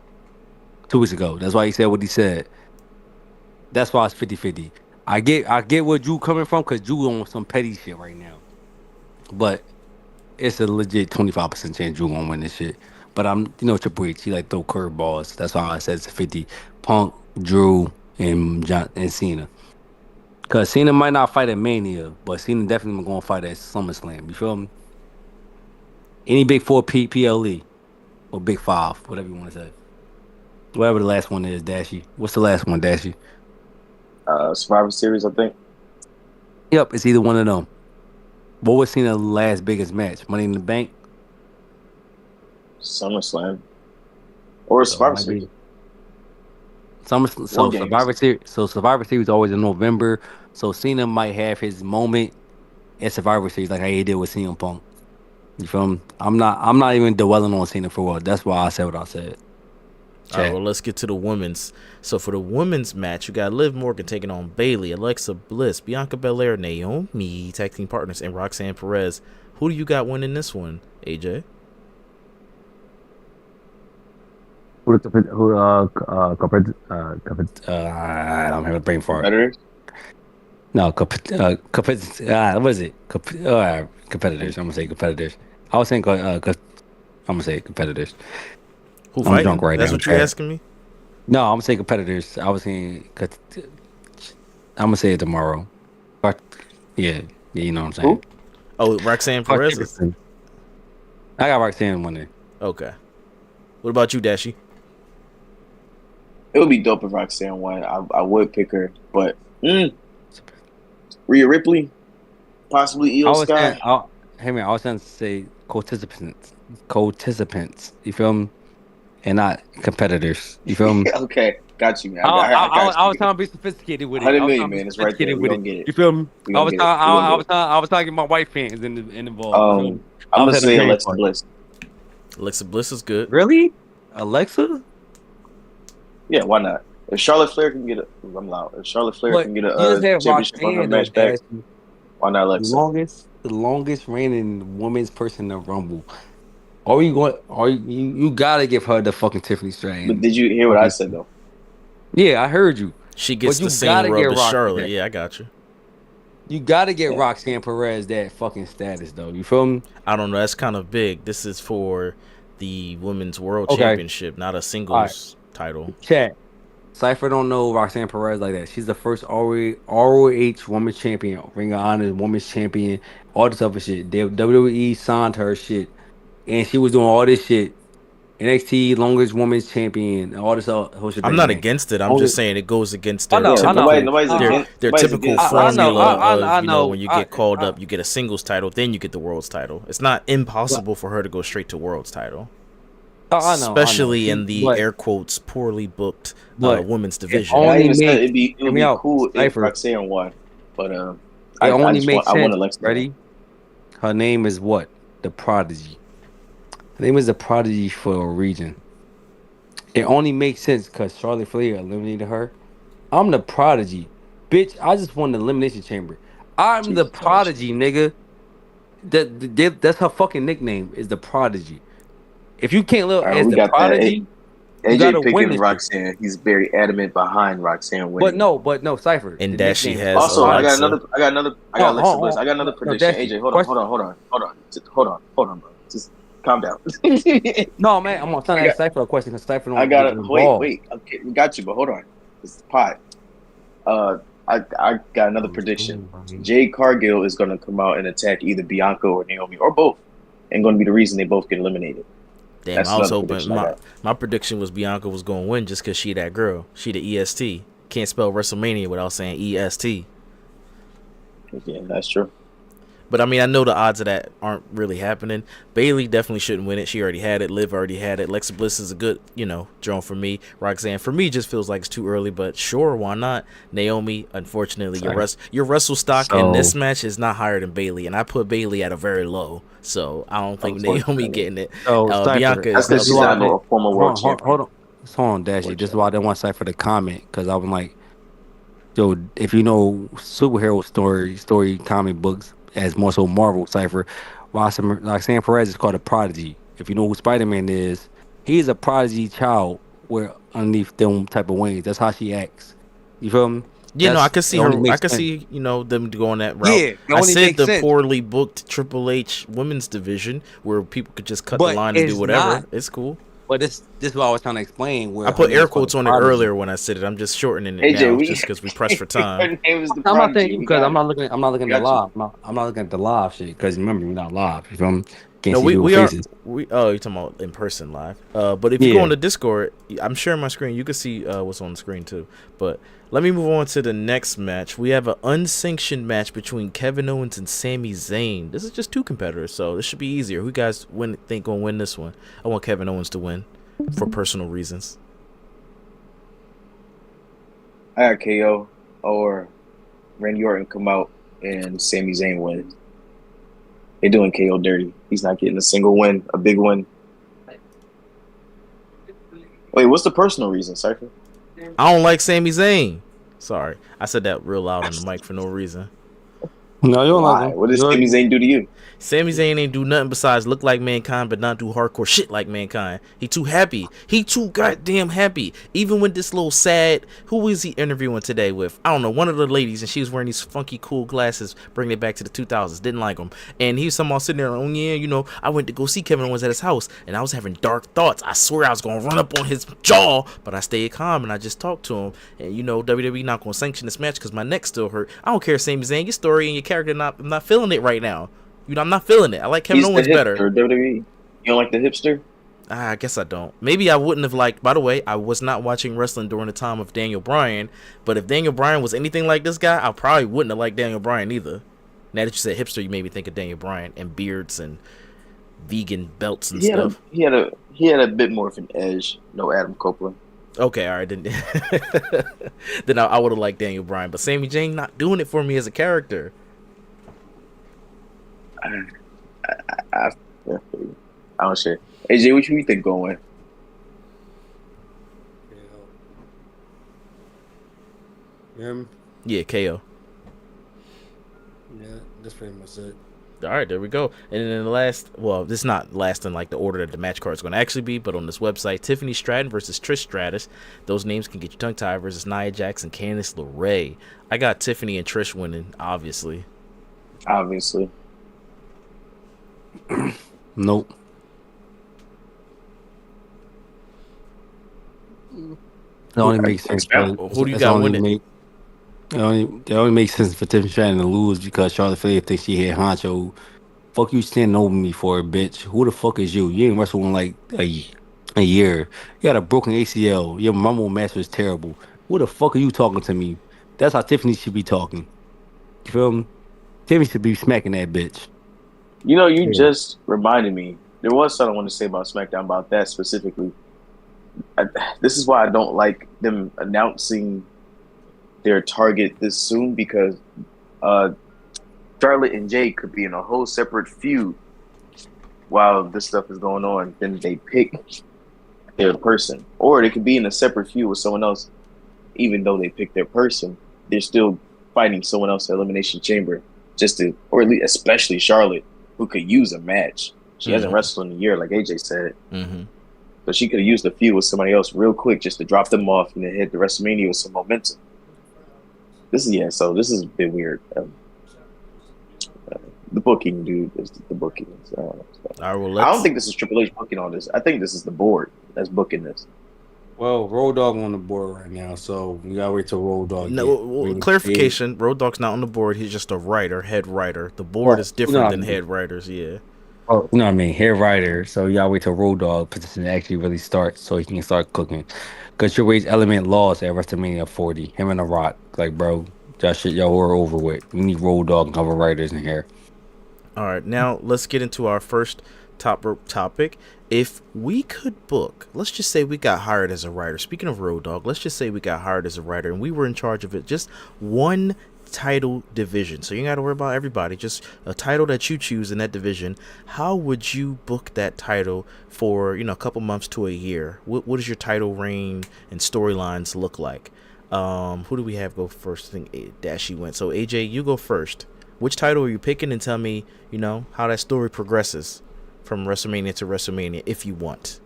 [SPEAKER 1] 2 weeks ago. That's why he said what he said. That's why it's 50-50. I get where Drew coming from because Drew on some petty shit right now. But it's a legit 25% chance Drew gonna win this shit. But I'm, Triple H, he like throw curveballs. That's why I said it's 50. Punk, Drew, and Cena. Because Cena might not fight at Mania, but Cena definitely gonna fight at SummerSlam. You feel me? Any Big 4 PLE or Big 5, whatever you want to say. Whatever the last one is, Dashi. What's the last one, Dashi?
[SPEAKER 3] Survivor Series, I think.
[SPEAKER 1] Yep, it's either one of them. What was Cena's last biggest match? Money in the Bank?
[SPEAKER 3] SummerSlam. Or Survivor Series.
[SPEAKER 1] Survivor Series. So Survivor Series always in November. So Cena might have his moment at Survivor Series like how he did with CM Punk. You feel me? I'm not even dwelling on Cena for a while. That's why I said what I said.
[SPEAKER 2] All right, well, let's get to the women's. So for the women's match, you got Liv Morgan taking on Bayley, Alexa Bliss, Bianca Belair, Naomi, tag team partners, and Roxanne Perez. Who do you got winning this one, AJ?
[SPEAKER 1] I don't have a brain fart. No, what is it? Competitors. I'm gonna say competitors. I was saying, I'm gonna say competitors.
[SPEAKER 2] Who fighting? I'm drunk right now. That's what you're asking me?
[SPEAKER 1] No, I'm gonna say competitors. I was saying, I'm gonna say it tomorrow. But yeah, you know what I'm saying.
[SPEAKER 2] Who? Oh, Roxanne Perez.
[SPEAKER 1] I got Roxanne winning.
[SPEAKER 2] Okay. What about you, Dashi?
[SPEAKER 3] It would be dope if Roxanne won. I would pick her, but Rhea Ripley, Possibly
[SPEAKER 1] I
[SPEAKER 3] Io
[SPEAKER 1] was saying,
[SPEAKER 3] Sky.
[SPEAKER 1] hey man, I was trying to say co-participants. You feel me? And not competitors. You feel me?
[SPEAKER 3] Okay, got you, man.
[SPEAKER 1] I, I,
[SPEAKER 3] I got
[SPEAKER 1] I was
[SPEAKER 3] you.
[SPEAKER 1] trying to be sophisticated with it.
[SPEAKER 3] 100
[SPEAKER 1] I was
[SPEAKER 3] million,
[SPEAKER 1] trying to be
[SPEAKER 3] man. It's right there.
[SPEAKER 1] sophisticated
[SPEAKER 3] We
[SPEAKER 1] with it.
[SPEAKER 3] gonna get it.
[SPEAKER 1] You feel me?
[SPEAKER 3] We gonna get it. We gonna get it.
[SPEAKER 1] I was talking my white fans involved. You feel me?
[SPEAKER 3] I'm
[SPEAKER 1] I
[SPEAKER 3] gonna
[SPEAKER 1] was at the
[SPEAKER 3] say
[SPEAKER 1] paying
[SPEAKER 3] Alexa
[SPEAKER 1] part.
[SPEAKER 3] Bliss.
[SPEAKER 2] Alexa Bliss is good.
[SPEAKER 1] Really? Alexa?
[SPEAKER 3] Yeah, why not? If Charlotte Flair can get I'm loud. If Charlotte Flair
[SPEAKER 1] But
[SPEAKER 3] can get
[SPEAKER 1] you
[SPEAKER 3] a
[SPEAKER 1] just have
[SPEAKER 3] championship on her
[SPEAKER 1] Roxanne though,
[SPEAKER 3] match back,
[SPEAKER 1] Dash.
[SPEAKER 3] why not Alexa?
[SPEAKER 1] The longest reigning women's person in the Rumble. Are you going? You gotta give her the fucking Tiffany
[SPEAKER 3] But
[SPEAKER 1] Stratton?
[SPEAKER 3] did you hear what I said though?
[SPEAKER 1] Yeah, I heard you.
[SPEAKER 2] She gets
[SPEAKER 1] But
[SPEAKER 2] the
[SPEAKER 1] you
[SPEAKER 2] same
[SPEAKER 1] gotta get
[SPEAKER 2] rub as Charlotte.
[SPEAKER 1] Roxanne.
[SPEAKER 2] Yeah, I got you.
[SPEAKER 1] You gotta get
[SPEAKER 3] Yeah.
[SPEAKER 1] Roxanne Perez that fucking status though. You feel me?
[SPEAKER 2] I don't know. That's kind of big. This is for the Women's World
[SPEAKER 1] Okay.
[SPEAKER 2] Championship, not a singles title.
[SPEAKER 1] Chat. Cypher don't know Roxanne Perez like that. She's the first ROH Women's Champion, Ring of Honor Women's Champion, all this other shit. WWE signed her shit, and she was doing all this shit. NXT longest women's champion, all this whole shit.
[SPEAKER 2] I'm not against it. I'm just saying it goes against
[SPEAKER 1] I
[SPEAKER 2] their
[SPEAKER 1] know,
[SPEAKER 2] typical,
[SPEAKER 3] nobody's against.
[SPEAKER 2] their
[SPEAKER 3] Nobody's
[SPEAKER 2] typical
[SPEAKER 3] against
[SPEAKER 2] formula
[SPEAKER 1] I
[SPEAKER 2] of
[SPEAKER 1] know.
[SPEAKER 2] when you get called up, you get a singles title, then you get the world's title. It's not impossible for her to go straight to world's title.
[SPEAKER 1] I know,
[SPEAKER 2] Especially in the air quotes poorly booked women's division.
[SPEAKER 3] I
[SPEAKER 1] only
[SPEAKER 3] even said
[SPEAKER 1] makes-
[SPEAKER 3] it would be
[SPEAKER 1] out,
[SPEAKER 3] cool if
[SPEAKER 1] Cypher.
[SPEAKER 3] Roxanne won, but
[SPEAKER 1] It
[SPEAKER 3] I
[SPEAKER 1] only
[SPEAKER 3] just
[SPEAKER 1] makes
[SPEAKER 3] want
[SPEAKER 1] sense.
[SPEAKER 3] Alexa.
[SPEAKER 1] Ready? Her name is what? The Prodigy. Her name is the Prodigy for a reason. It only makes sense because Charlotte Flair eliminated her. I'm the Prodigy, bitch. I just won the Elimination Chamber. I'm the Prodigy, nigga. That's her fucking nickname. Is the Prodigy. If you can't live as the Prodigy, you gotta
[SPEAKER 3] AJ
[SPEAKER 1] win
[SPEAKER 3] picking
[SPEAKER 1] this
[SPEAKER 3] Roxanne.
[SPEAKER 1] shit.
[SPEAKER 3] He's very adamant behind Roxanne winning.
[SPEAKER 1] But no, Cypher.
[SPEAKER 2] And
[SPEAKER 1] the
[SPEAKER 2] Dashi
[SPEAKER 1] nickname is
[SPEAKER 2] has
[SPEAKER 3] Also, I got
[SPEAKER 2] Alexa.
[SPEAKER 3] Alexa Bliss. I got another prediction.
[SPEAKER 1] Dashi,
[SPEAKER 3] AJ, hold on. Just hold on, bro. Just calm down.
[SPEAKER 1] No, man, I'm trying to ask Cypher a question because Cypher don't.
[SPEAKER 3] I got
[SPEAKER 1] get
[SPEAKER 3] it.
[SPEAKER 1] involved.
[SPEAKER 3] Wait. Okay, we got you, but hold on. It's the pot. I got another prediction. Jade Cargill is going to come out and attack either Bianca or Naomi or both, and going to be the reason they both get eliminated.
[SPEAKER 2] Damn,
[SPEAKER 3] That's
[SPEAKER 2] I was
[SPEAKER 3] another
[SPEAKER 2] hoping
[SPEAKER 3] prediction
[SPEAKER 2] my prediction was Bianca was going to win just because she that girl. She the EST. Can't spell WrestleMania without saying EST.
[SPEAKER 3] Yeah, that's true.
[SPEAKER 2] But I mean, I know the odds of that aren't really happening. Bailey definitely shouldn't win it. She already had it. Liv already had it. Alexa Bliss is a good, draw for me. Roxanne, for me, just feels like it's too early. But sure, why not? Naomi, unfortunately, your wrestle stock in this match is not higher than Bailey, and I put Bailey at a very low. So I don't think Naomi getting it. Bianca
[SPEAKER 3] is she's not a former world champion.
[SPEAKER 1] Hold on, Dashi. This is why I didn't want Cypher to comment because I was like, yo, if you know superhero story comic books. As more so Marvel Cypher, Roxanne Perez is called a prodigy. If you know who Spider-Man is, he's a prodigy child where underneath them type of wings. That's how she acts. You feel me?
[SPEAKER 2] Yeah, no, I could see her. I could see, them going that route.
[SPEAKER 1] Yeah,
[SPEAKER 2] I said the poorly booked Triple H women's division where people could just cut the line and do whatever. It's cool.
[SPEAKER 1] But this is what I was trying to explain. Where
[SPEAKER 2] I put air quotes on it earlier when I said it. I'm just shortening it now just because we pressed for time.
[SPEAKER 1] I'm not thinking because I'm not looking at the live. I'm not looking at the live shit because remember we're not live. You feel me? Can't see
[SPEAKER 2] we
[SPEAKER 1] faces.
[SPEAKER 2] you're talking about in person live. But if you go on the Discord, I'm sharing my screen. You can see what's on the screen too. But let me move on to the next match. We have an unsanctioned match between Kevin Owens and Sami Zayn. This is just two competitors, so this should be easier. Who you guys think gonna win this one? I want Kevin Owens to win for personal reasons.
[SPEAKER 3] I got KO or Randy Orton come out and Sami Zayn win. They're doing KO dirty. He's not getting a single win, a big win. Wait, what's the personal reason, Cypher?
[SPEAKER 2] I don't like Sami Zayn. Sorry, I said that real loud on the mic for no reason.
[SPEAKER 1] No, you don't like him.
[SPEAKER 3] What does Sami Zayn do to you?
[SPEAKER 2] Sami Zayn ain't do nothing besides look like Mankind but not do hardcore shit like Mankind. He too happy. He too goddamn happy. Even with this little sad, who was he interviewing today with? I don't know, one of the ladies, and she was wearing these funky cool glasses, bringing it back to the 2000s. Didn't like them. And he was somehow sitting there, oh yeah, I went to go see Kevin Owens at his house, and I was having dark thoughts. I swear I was going to run up on his jaw, but I stayed calm, and I just talked to him. And WWE not going to sanction this match because my neck still hurt. I don't care, Sami Zayn, your story and your character, I'm not feeling it right now. I'm not feeling it. I like Kevin Owens better.
[SPEAKER 3] WWE. You don't like the hipster?
[SPEAKER 2] I guess I don't. Maybe I wouldn't have liked. By the way, I was not watching wrestling during the time of Daniel Bryan. But if Daniel Bryan was anything like this guy, I probably wouldn't have liked Daniel Bryan either. Now that you said hipster, you made me think of Daniel Bryan and beards and vegan belts and
[SPEAKER 3] He had
[SPEAKER 2] stuff.
[SPEAKER 3] he had a bit more of an edge. No Adam Copeland.
[SPEAKER 2] Okay, all right, then. Then I would have liked Daniel Bryan, but Sami Zayn not doing it for me as a character.
[SPEAKER 3] I don't share. AJ, what you think going?
[SPEAKER 2] Yeah, KO.
[SPEAKER 1] Yeah, that's pretty much it.
[SPEAKER 2] All right, there we go. And then the last, well, this is not last in like the order that the match card is going to actually be, but on this website, Tiffany Stratton versus Trish Stratus. Those names can get you tongue tied versus Nia Jax and Candice LeRae. I got Tiffany and Trish winning, obviously.
[SPEAKER 3] Obviously.
[SPEAKER 1] Nope. That only makes sense.
[SPEAKER 2] Who do you got winning?
[SPEAKER 1] It only makes sense for Tiffany Stratton to lose because Charlotte Flair thinks she hit honcho. Fuck you standing over me for it, bitch. Who the fuck is you? You ain't wrestled in like a year. You got a broken ACL. Your Rumble match was terrible. Who the fuck are you talking to me? That's how Tiffany should be talking. You feel me? Tiffany should be smacking that bitch.
[SPEAKER 3] You know, you just reminded me. There was something I wanted to say about SmackDown about that specifically. This is why I don't like them announcing their target this soon, because Charlotte and Jay could be in a whole separate feud while this stuff is going on. Then they pick their person, or they could be in a separate feud with someone else. Even though they pick their person, they're still fighting someone else at Elimination Chamber, just to, or at least especially Charlotte, who could use a match. She hasn't wrestled in a year, like AJ said. So she could have used a feud with somebody else real quick just to drop them off and then hit the WrestleMania with some momentum. This is a bit weird. The booking, dude, is the booking. I don't think this is Triple H booking all this. I think this is the board that's booking this.
[SPEAKER 1] Well, Road Dogg on the board right now, so we gotta wait till Road Dogg.
[SPEAKER 2] No, clarification: Road Dogg's not on the board. He's just a writer, head writer. The board is different than head writers. Yeah.
[SPEAKER 1] Oh, you know what I mean? Head writer. So you gotta wait till Road Dogg position actually really starts so he can start cooking. Because Triple H Element lost at WrestleMania 40. Him and The Rock. Like, bro, that shit y'all are over with. We need Road Dogg and other writers in here.
[SPEAKER 2] All right, now let's get into our first top rope topic. If we could book, let's just say we got hired as a writer. Speaking of Road Dogg, let's just say we got hired as a writer and we were in charge of it. Just one title division. So you ain't got to worry about everybody. Just a title that you choose in that division. How would you book that title for, a couple months to a year? What does your title reign and storylines look like? Who do we have go first? I think Dashi went. So AJ, you go first. Which title are you picking, and tell me, how that story progresses from WrestleMania to WrestleMania, if you want.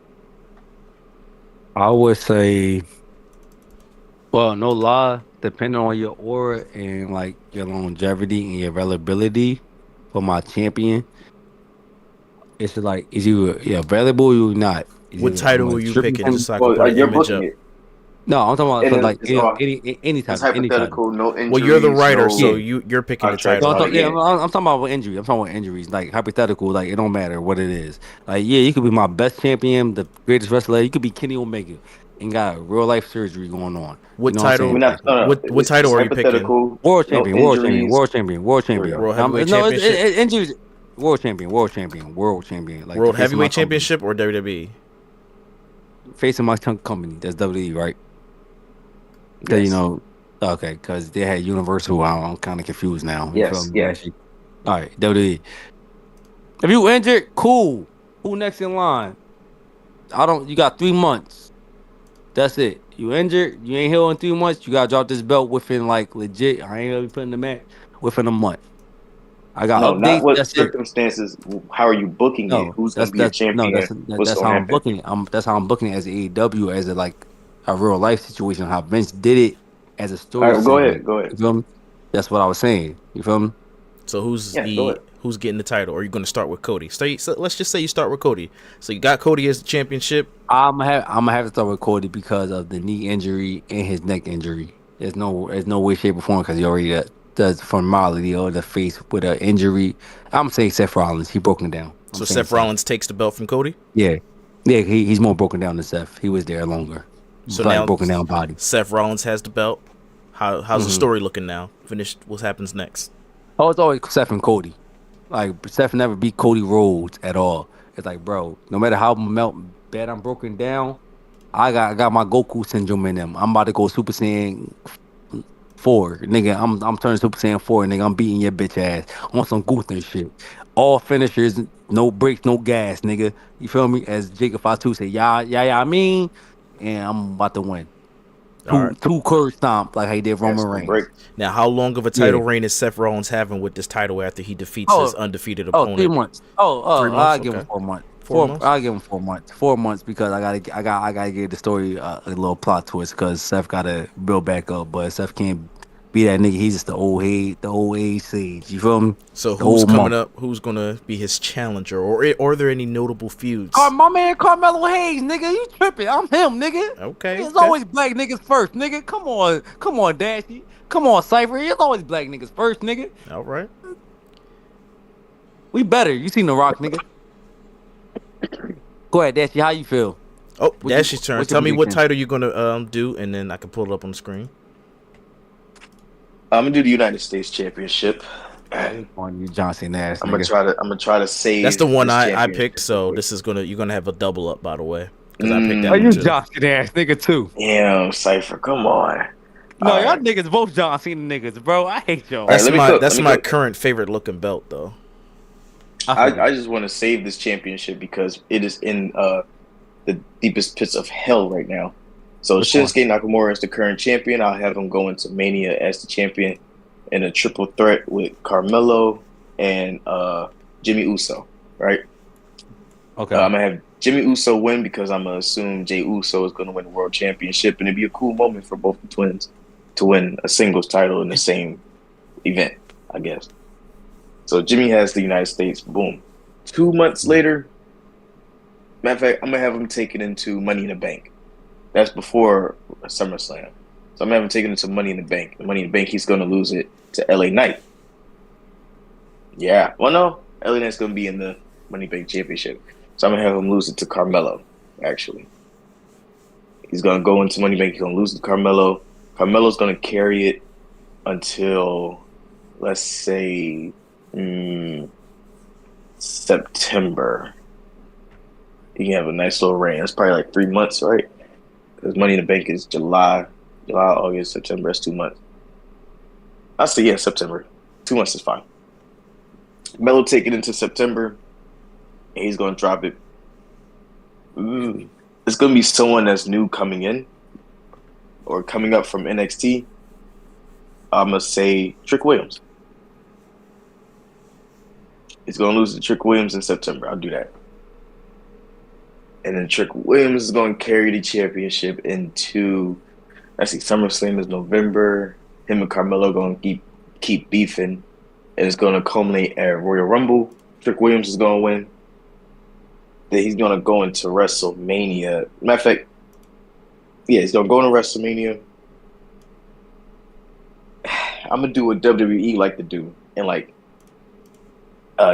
[SPEAKER 1] I would say, well, no lie, depending on your aura and like your longevity and your availability for my champion, it's like, is you available or you not?
[SPEAKER 2] What title are you picking? Just so I can put an image up.
[SPEAKER 1] No, I'm talking about any time.
[SPEAKER 3] It's hypothetical, no injuries.
[SPEAKER 2] Well, you're the writer, so you're picking the title.
[SPEAKER 1] I'm talking about injuries. I'm talking about injuries, like hypothetical. Like it don't matter what it is. Like you could be my best champion, the greatest wrestler. You could be Kenny Omega, and got real life surgery going on.
[SPEAKER 2] What title? What title are you picking?
[SPEAKER 1] World champion. Injuries. World champion. Like
[SPEAKER 2] World Heavyweight Championship or WWE?
[SPEAKER 1] Facing my company. That's WWE, right?
[SPEAKER 3] Yes.
[SPEAKER 1] Okay, because they had Universal. I'm kind of confused now.
[SPEAKER 3] Yes.
[SPEAKER 1] All right, WWE. If you injured, cool. Who next in line? You got 3 months. That's it. You injured, you ain't healed in 3 months. You gotta drop this belt within like legit. I ain't gonna be putting the match within a month. I got updates.
[SPEAKER 3] Not what circumstances. How are you booking it? Who's gonna be a champion?
[SPEAKER 1] That's how I'm booking it. That's how I'm booking it as AEW, as a real life situation. How Vince did it as a story.
[SPEAKER 3] All right, go ahead.
[SPEAKER 1] You feel me? That's what I was saying. You feel me?
[SPEAKER 2] So who's getting the title? Or are you going to start with Cody? So let's just say you start with Cody. So you got Cody as the championship.
[SPEAKER 1] I'm gonna have to start with Cody because of the knee injury and his neck injury. There's no way, shape, or form because he already does formality or the face with an injury. I'm saying Seth Rollins. He broken down.
[SPEAKER 2] So Seth Rollins takes the belt from Cody?
[SPEAKER 1] Yeah. He's more broken down than Seth. He was there longer.
[SPEAKER 2] So now
[SPEAKER 1] broken down body.
[SPEAKER 2] Seth Rollins has the belt. How's the story looking now? Finished. What happens next?
[SPEAKER 1] Oh, it's always Seth and Cody. Like Seth never beat Cody Rhodes at all. It's like, bro, no matter how bad I'm broken down, I got my Goku syndrome in them. I'm about to go Super Saiyan 4, nigga. I'm turning Super Saiyan 4, nigga. I'm beating your bitch ass on some Guther shit. All finishers, no breaks, no gas, nigga. You feel me? As Jacob Fatu say, yeah, I mean, and I'm about to win.
[SPEAKER 2] All right.
[SPEAKER 1] Two curve stomp like how he did Roman Reigns.
[SPEAKER 2] Now, how long of a title reign is Seth Rollins having with this title after he defeats his undefeated opponent?
[SPEAKER 1] 3 months.
[SPEAKER 2] 3 months.
[SPEAKER 1] I'll give him 4 months. 4 months. I'll give him 4 months. 4 months because I gotta give the story a little plot twist because Seth gotta build back up, but Seth can't be that nigga. He's just the old age sage. You feel me?
[SPEAKER 2] So who's coming up? Who's gonna be his challenger, or are there any notable feuds?
[SPEAKER 1] My man Carmelo Hayes, nigga. You tripping? I'm him, nigga.
[SPEAKER 2] Okay.
[SPEAKER 1] It's always black niggas first, nigga. Come on, Dashi. Come on, Cypher. It's always black niggas first, nigga.
[SPEAKER 2] All right.
[SPEAKER 1] We better. You seen The Rock, nigga. Go ahead, Dashi. How you feel?
[SPEAKER 2] Oh, Dashi's turn. Tell me what title you're gonna do, and then I can pull it up on the screen.
[SPEAKER 3] I'm gonna do the United States Championship.
[SPEAKER 1] On you, Johnson ass.
[SPEAKER 3] I'm gonna try to save.
[SPEAKER 2] That's the one I picked. So this is you're gonna have a double up, by the way, because I picked that
[SPEAKER 1] one
[SPEAKER 2] too.
[SPEAKER 1] You Johnson ass nigga too.
[SPEAKER 3] Damn, Cypher, come on.
[SPEAKER 1] No, y'all niggas both John Cena niggas, bro. I hate y'all.
[SPEAKER 2] That's my current favorite looking belt, though.
[SPEAKER 3] I just want to save this championship because it is in the deepest pits of hell right now. So Shinsuke Nakamura is the current champion. I'll have him go into Mania as the champion in a triple threat with Carmelo and Jimmy Uso, right?
[SPEAKER 1] Okay.
[SPEAKER 3] I'm going to have Jimmy Uso win because I'm going to assume Jey Uso is going to win the world championship. And it'd be a cool moment for both the twins to win a singles title in the same event, I guess. So Jimmy has the United States. Boom. 2 months later, matter of fact, I'm going to have him take it into Money in the Bank. That's before SummerSlam. So I'm going to have him take it into Money in the Bank. And Money in the Bank, he's going to lose it to LA Knight. Yeah. Well, no. LA Knight's going to be in the Money in the Bank Championship. So I'm going to have him lose it to Carmelo, actually. He's going to go into Money in the Bank. He's going to lose it to Carmelo. Carmelo's going to carry it until, let's say, September. He can have a nice little reign. It's probably like 3 months, right? Because Money in the Bank is July, August, September. That's 2 months. I'll say, yeah, September. 2 months is fine. Melo take it into September, and he's going to drop it. It's going to be someone that's new coming in or coming up from NXT. I'm going to say Trick Williams. He's going to lose to Trick Williams in September. I'll do that. And then Trick Williams is going to carry the championship into, I see SummerSlam is November. Him and Carmelo going to keep beefing. And it's going to culminate at Royal Rumble. Trick Williams is going to win. Then he's going to go into WrestleMania. Matter of fact, yeah, he's going to go into WrestleMania. I'm going to do what WWE like to do. And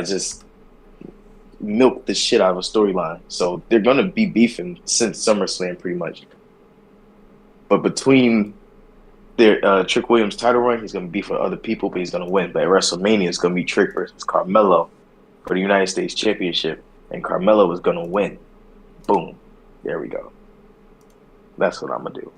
[SPEAKER 3] just milk the shit out of a storyline. So they're going to be beefing since SummerSlam pretty much. But between their Trick Williams title run, he's going to beef with other people, but he's going to win. But at WrestleMania, it's going to be Trick versus Carmelo for the United States Championship. And Carmelo is going to win. Boom. There we go. That's what I'm going to do.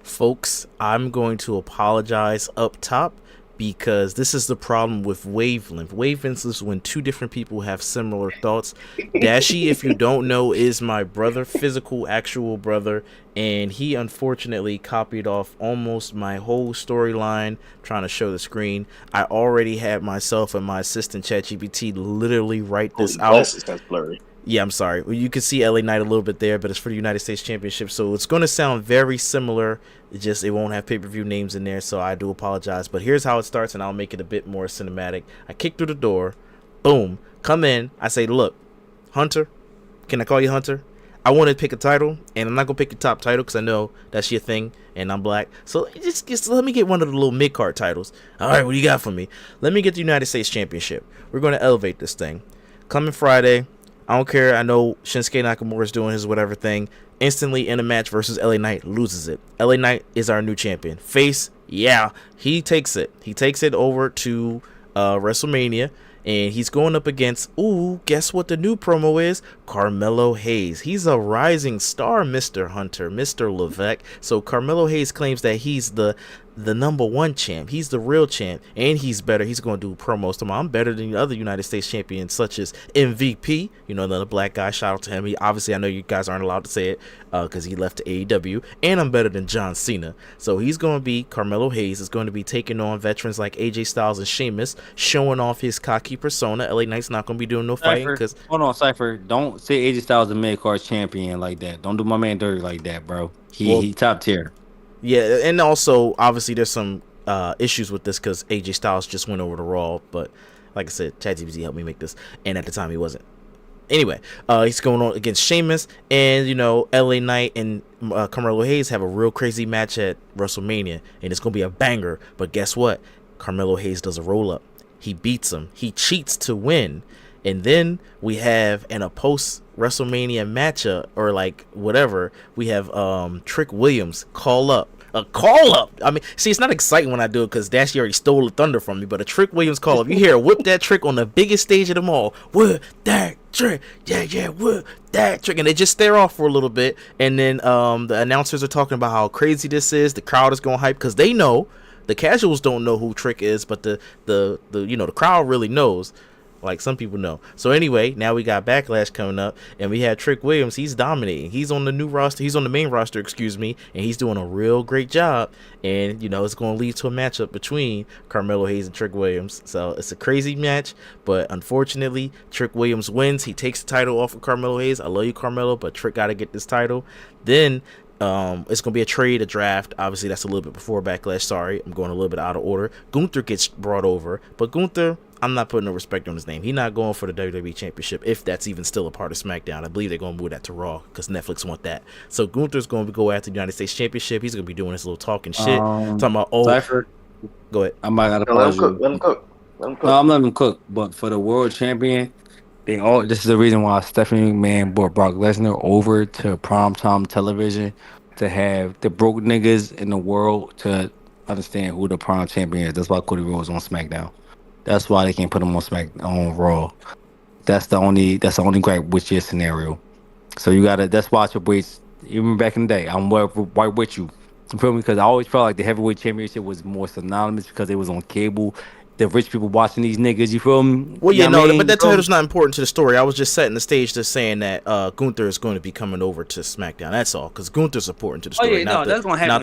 [SPEAKER 2] Folks, I'm going to apologize up top because this is the problem with wavelength. Wavelength is when two different people have similar thoughts. Dashi, if you don't know, is my brother, physical, actual brother, and he unfortunately copied off almost my whole storyline trying to show the screen. I already had myself and my assistant ChatGPT literally write this out.
[SPEAKER 3] That's blurry.
[SPEAKER 2] Yeah, I'm sorry. Well, you can see LA Knight a little bit there, but it's for the United States Championship, so it's going to sound very similar. It won't have pay-per-view names in there, so I do apologize. But here's how it starts, and I'll make it a bit more cinematic. I kick through the door. Boom. Come in. I say, look, Hunter, can I call you Hunter? I want to pick a title, and I'm not going to pick your top title because I know that's your thing, and I'm black. So just let me get one of the little mid-card titles. All right, what do you got for me? Let me get the United States Championship. We're going to elevate this thing. Coming Friday. I don't care. I know Shinsuke Nakamura is doing his whatever thing. Instantly in a match versus LA Knight, loses it. LA Knight is our new champion. Face Yeah, he takes it. He takes it over to WrestleMania, and he's going up against, ooh, guess what the new promo is? Carmelo Hayes. He's a rising star, Mr. Hunter, Mr. Levesque. So Carmelo Hayes claims that he's the number one champ. He's the real champ, and he's better. He's going to do promos tomorrow. I'm better than the other United States champions, such as MVP. You know, another black guy. Shout out to him. He obviously, I know you guys aren't allowed to say it because he left to AEW, and I'm better than John Cena. So he's going to be Carmelo Hayes. Is going to be taking on veterans like AJ Styles and Sheamus, showing off his cocky persona. LA Knight's not going to be doing no fighting because
[SPEAKER 1] hold on, Cypher. Don't say AJ Styles a mid card champion like that. Don't do my man dirty like that, bro. He top tier.
[SPEAKER 2] Yeah, and also obviously there's some issues with this because AJ Styles just went over to Raw, but like I said, ChatGPT helped me make this, and at the time he wasn't. Anyway, he's going on against Sheamus, and you know, LA Knight and Carmelo Hayes have a real crazy match at WrestleMania, and it's gonna be a banger. But guess what? Carmelo Hayes does a roll up. He beats him. He cheats to win. And then we have in a post WrestleMania matchup or like whatever, we have Trick Williams call up. A call up. I mean, see, it's not exciting when I do it because Dashi already stole the thunder from me. But a Trick Williams call up. You hear whip that trick on the biggest stage of them all. Whip that trick. Yeah, whip that trick. And they just stare off for a little bit. And then the announcers are talking about how crazy this is. The crowd is going hype because they know. The casuals don't know who Trick is, but the you know, the crowd really knows. Like some people know. So anyway, now we got Backlash coming up, and we have Trick Williams. He's dominating. He's on the new roster. He's on the main roster, excuse me, and he's doing a real great job. And you know, it's going to lead to a matchup between Carmelo Hayes and Trick Williams. So it's a crazy match, but unfortunately, Trick Williams wins. He takes the title off of Carmelo Hayes. I love you, Carmelo, but Trick got to get this title. Then it's gonna be a trade, a draft. Obviously, that's a little bit before Backlash. Sorry, I'm going a little bit out of order. Gunther gets brought over, but Gunther, I'm not putting no respect on his name. He's not going for the WWE Championship, if that's even still a part of SmackDown. I believe they're going to move that to Raw because Netflix want that. So Gunther's going to go after the United States Championship. He's going to be doing his little talking shit. Talking about,
[SPEAKER 1] Cypher,
[SPEAKER 2] go ahead.
[SPEAKER 1] I might gotta pause you. Let him cook. No, I'm letting him cook. But for the world champion, this is the reason why Stephanie McMahon brought Brock Lesnar over to primetime television to have the broke niggas in the world to understand who the prime champion is. That's why Cody Rhodes on SmackDown. That's why they can't put him on Raw. That's the only gripe with your scenario. So you gotta. That's why Triple H, even back in the day, I'm right with you. You feel me? Because I always felt like the heavyweight championship was more synonymous because it was on cable. The rich people watching these niggas, you feel me?
[SPEAKER 2] Well, yeah, no, but that title's not important to the story. I was just setting the stage to saying that Gunther is going to be coming over to SmackDown. That's all, because Gunther's important to the story, not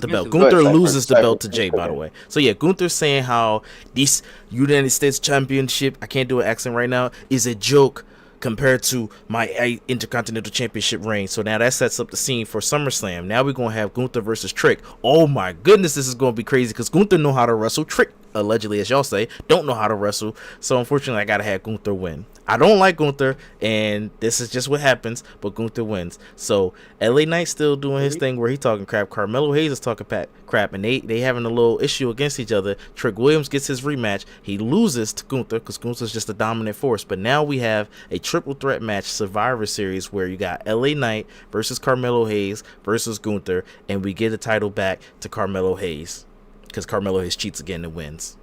[SPEAKER 2] the belt. Gunther loses the belt to Jay, by the way. So yeah, Gunther's saying how this United States Championship, I can't do an accent right now, is a joke compared to my Intercontinental Championship reign. So now that sets up the scene for SummerSlam. Now we're going to have Gunther versus Trick. Oh my goodness, this is going to be crazy because Gunther know how to wrestle. Trick, allegedly, as y'all say, don't know how to wrestle. So unfortunately, I got to have Gunther win. I don't like Gunther, and this is just what happens, but Gunther wins. So LA Knight still doing his thing where he talking crap. Carmelo Hayes is talking crap, and they having a little issue against each other. Trick Williams gets his rematch. He loses to Gunther because Gunther's just a dominant force. But now we have a triple threat match, Survivor Series, where you got LA Knight versus Carmelo Hayes versus Gunther, and we get the title back to Carmelo Hayes because Carmelo Hayes cheats again and wins.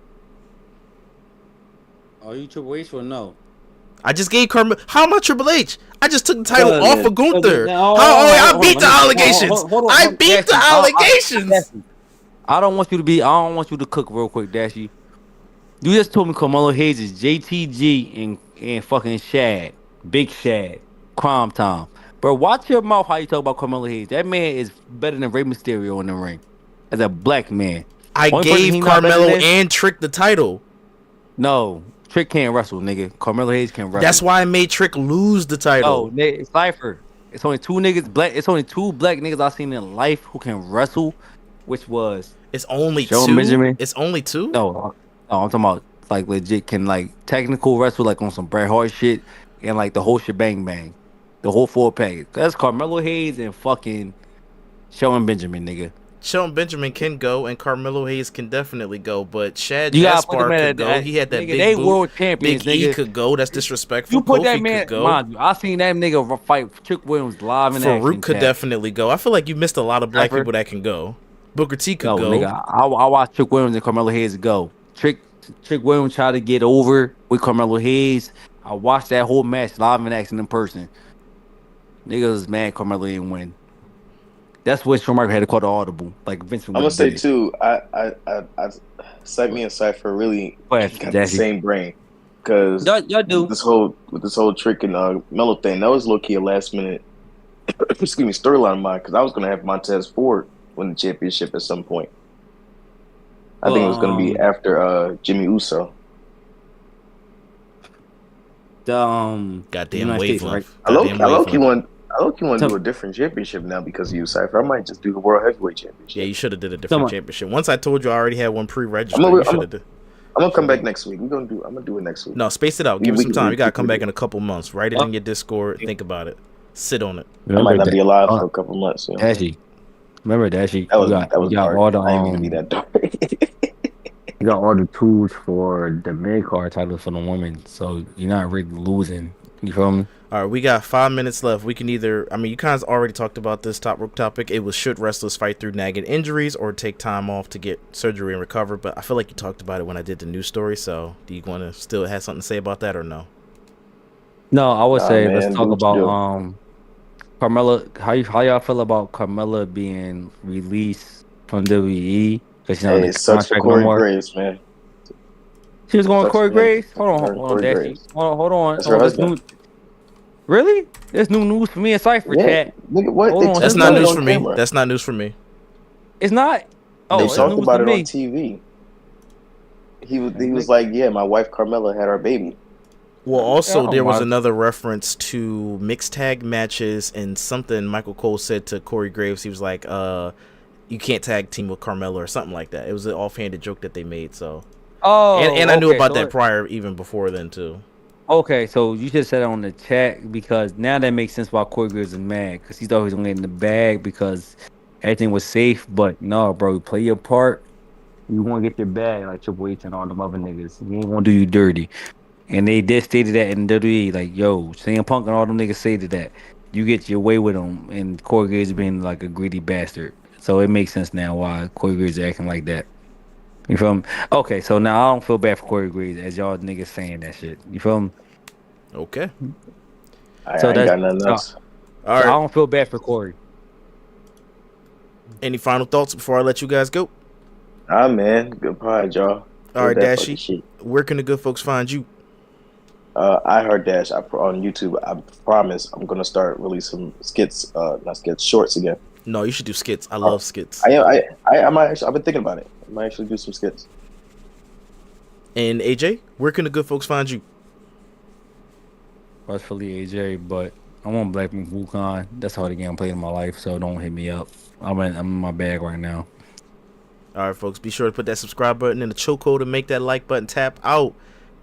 [SPEAKER 1] Are you Triple H or no?
[SPEAKER 2] I just gave Carmelo. How am I Triple H? I just took the title off of Gunther. I beat the allegations. I beat the allegations.
[SPEAKER 1] I don't want you to cook real quick, Dashi. You just told me Carmelo Hayes is JTG and fucking Shad, Big Shad, Crime Time. Bro, watch your mouth how you talk about Carmelo Hayes. That man is better than Rey Mysterio in the ring as a black man.
[SPEAKER 2] I gave Carmelo and Trick the title.
[SPEAKER 1] No. Trick can't wrestle, nigga. Carmelo Hayes can't wrestle.
[SPEAKER 2] That's why I made Trick lose the title.
[SPEAKER 1] No, it's Cypher. It's only two black niggas I've seen in life who can wrestle, which was
[SPEAKER 2] it's only
[SPEAKER 1] Joe
[SPEAKER 2] two.
[SPEAKER 1] Benjamin.
[SPEAKER 2] It's only two.
[SPEAKER 1] No, I'm talking about like legit can like technical wrestle like on some Bret Hart shit and like the whole shebang bang, the whole 4-pack. That's Carmelo Hayes and fucking Shelton Benjamin, nigga.
[SPEAKER 2] Shelton Benjamin can go, and Carmelo Hayes can definitely go, but Shad Gaspar could go. He had that big
[SPEAKER 1] they
[SPEAKER 2] boot.
[SPEAKER 1] World champions,
[SPEAKER 2] Big
[SPEAKER 1] nigga.
[SPEAKER 2] E could go. That's disrespectful.
[SPEAKER 1] You put
[SPEAKER 2] Kofi
[SPEAKER 1] that man,
[SPEAKER 2] could go.
[SPEAKER 1] mind you, I seen that nigga fight Trick Williams live in action.
[SPEAKER 2] Farouk could definitely go. I feel like you missed a lot of black people that can go. Booker T could
[SPEAKER 1] Yo,
[SPEAKER 2] go.
[SPEAKER 1] nigga, I watched Trick Williams and Carmelo Hayes go. Trick Williams tried to get over with Carmelo Hayes. I watched that whole match live and action in person. Niggas was mad Carmelo didn't win. That's what Schumacher had to call the audible. Like Vince
[SPEAKER 3] I'm
[SPEAKER 1] would
[SPEAKER 3] gonna
[SPEAKER 1] have
[SPEAKER 3] say
[SPEAKER 1] did it.
[SPEAKER 3] too. Me and Cypher really got the
[SPEAKER 1] Dashi.
[SPEAKER 3] same brain because
[SPEAKER 1] Y'all do.
[SPEAKER 3] with this whole Trick and Melo thing, that was low key a last minute excuse me storyline of mine because I was gonna have Montez Ford win the championship at some point. I think it was gonna be after Jimmy Uso.
[SPEAKER 1] The
[SPEAKER 2] Goddamn
[SPEAKER 1] United States,
[SPEAKER 2] wavelength.
[SPEAKER 1] right?
[SPEAKER 2] Goddamn
[SPEAKER 3] I low key
[SPEAKER 2] wavelength.
[SPEAKER 3] want to do a different championship now because of you, Cypher. I might just do the World Heavyweight Championship.
[SPEAKER 2] Yeah, you should have did a different championship. Once I told you I already had one pre-registered,
[SPEAKER 3] I'm
[SPEAKER 2] you should have did.
[SPEAKER 3] gonna come back next week. I'm gonna do it next week.
[SPEAKER 2] No, space it out. Give it some time. You gotta come back in a couple months. Write it in your Discord. Think about it. Sit on it.
[SPEAKER 3] I might not be alive for a couple months. You know?
[SPEAKER 1] Dashi. Remember Dashi?
[SPEAKER 3] That was
[SPEAKER 1] you got
[SPEAKER 3] dark.
[SPEAKER 1] all the
[SPEAKER 3] I ain't gonna be that dark.
[SPEAKER 1] you got all the tools for the mid card title for the women, so you're not really losing. You feel me?
[SPEAKER 2] All right, we got 5 minutes left. We can either, I mean, you kind of already talked about this topic. It was should wrestlers fight through nagging injuries or take time off to get surgery and recover. But I feel like you talked about it when I did the news story. So do you want to still have something to say about that or no?
[SPEAKER 1] No, I would say let's talk about
[SPEAKER 3] do.
[SPEAKER 1] Carmella. How y'all feel about Carmella being released from WWE because she's not in
[SPEAKER 3] It
[SPEAKER 1] the
[SPEAKER 3] sucks for
[SPEAKER 1] contract no
[SPEAKER 3] Corey
[SPEAKER 1] more?
[SPEAKER 3] Graves, man.
[SPEAKER 1] She was going
[SPEAKER 3] Sucks
[SPEAKER 1] Corey
[SPEAKER 3] for him.
[SPEAKER 1] Graves. Hold on,
[SPEAKER 3] Corey
[SPEAKER 1] Dashi.
[SPEAKER 3] Graves.
[SPEAKER 1] Hold on.
[SPEAKER 3] That's her husband.
[SPEAKER 1] Really? There's new news for me in Cypher chat.
[SPEAKER 3] Nigga, what?
[SPEAKER 1] Hold on,
[SPEAKER 2] That's not news
[SPEAKER 3] on
[SPEAKER 2] for me.
[SPEAKER 3] camera.
[SPEAKER 2] That's not news for me.
[SPEAKER 1] It's not. Oh,
[SPEAKER 3] They
[SPEAKER 1] it's
[SPEAKER 3] talked
[SPEAKER 1] news
[SPEAKER 3] about
[SPEAKER 1] to
[SPEAKER 3] it
[SPEAKER 1] me.
[SPEAKER 3] on TV. He was like, yeah, my wife Carmella had our baby.
[SPEAKER 2] Well, also,
[SPEAKER 1] Oh,
[SPEAKER 2] there was
[SPEAKER 1] my-
[SPEAKER 2] another reference to mixed tag matches and something Michael Cole said to Corey Graves. He was like, you can't tag team with Carmella or something like that. It was an offhanded joke that they made. So,
[SPEAKER 1] Oh,
[SPEAKER 2] and I knew
[SPEAKER 1] okay,
[SPEAKER 2] about
[SPEAKER 1] so
[SPEAKER 2] that prior, even before then, too.
[SPEAKER 1] Okay, so you just said it on the chat because now that makes sense why Corey Graves is mad because he thought he was gonna get in the bag because everything was safe. But no, bro, play your part. You want to get your bag like Triple H and all them other niggas. He ain't gonna do you dirty. And they did stated that in WWE, like, yo, CM Punk and all them niggas stated that you get your way with them, and Corey Graves being like a greedy bastard. So it makes sense now why Corey Graves is acting like that. You feel me? Okay, so now I don't feel bad for Corey Graves as y'all niggas saying that shit. You feel me?
[SPEAKER 2] Okay.
[SPEAKER 3] I
[SPEAKER 1] So
[SPEAKER 3] ain't
[SPEAKER 1] that's-
[SPEAKER 3] got nothing else.
[SPEAKER 2] All
[SPEAKER 1] So I
[SPEAKER 2] right.
[SPEAKER 1] don't feel bad for Corey.
[SPEAKER 2] Any final thoughts before I let you guys go?
[SPEAKER 3] Ah, man, good pod, y'all.
[SPEAKER 2] All right,
[SPEAKER 3] That
[SPEAKER 2] Dashi.
[SPEAKER 3] fucking shit.
[SPEAKER 2] Where can the good folks find you?
[SPEAKER 3] I heard Dash on YouTube. I promise I'm gonna start releasing skits, not skits, shorts again.
[SPEAKER 2] No, you should do skits. I love skits.
[SPEAKER 3] I might actually. I've been thinking about it. I might actually do some skits.
[SPEAKER 2] And AJ, where can the good folks find you?
[SPEAKER 1] WestphillyAJ, but I want Black Wukong. That's all the game I played in my life, so don't hit me up. I'm in my bag right now.
[SPEAKER 2] All right, folks, be sure to put that subscribe button in the chokehold and make that like button tap out.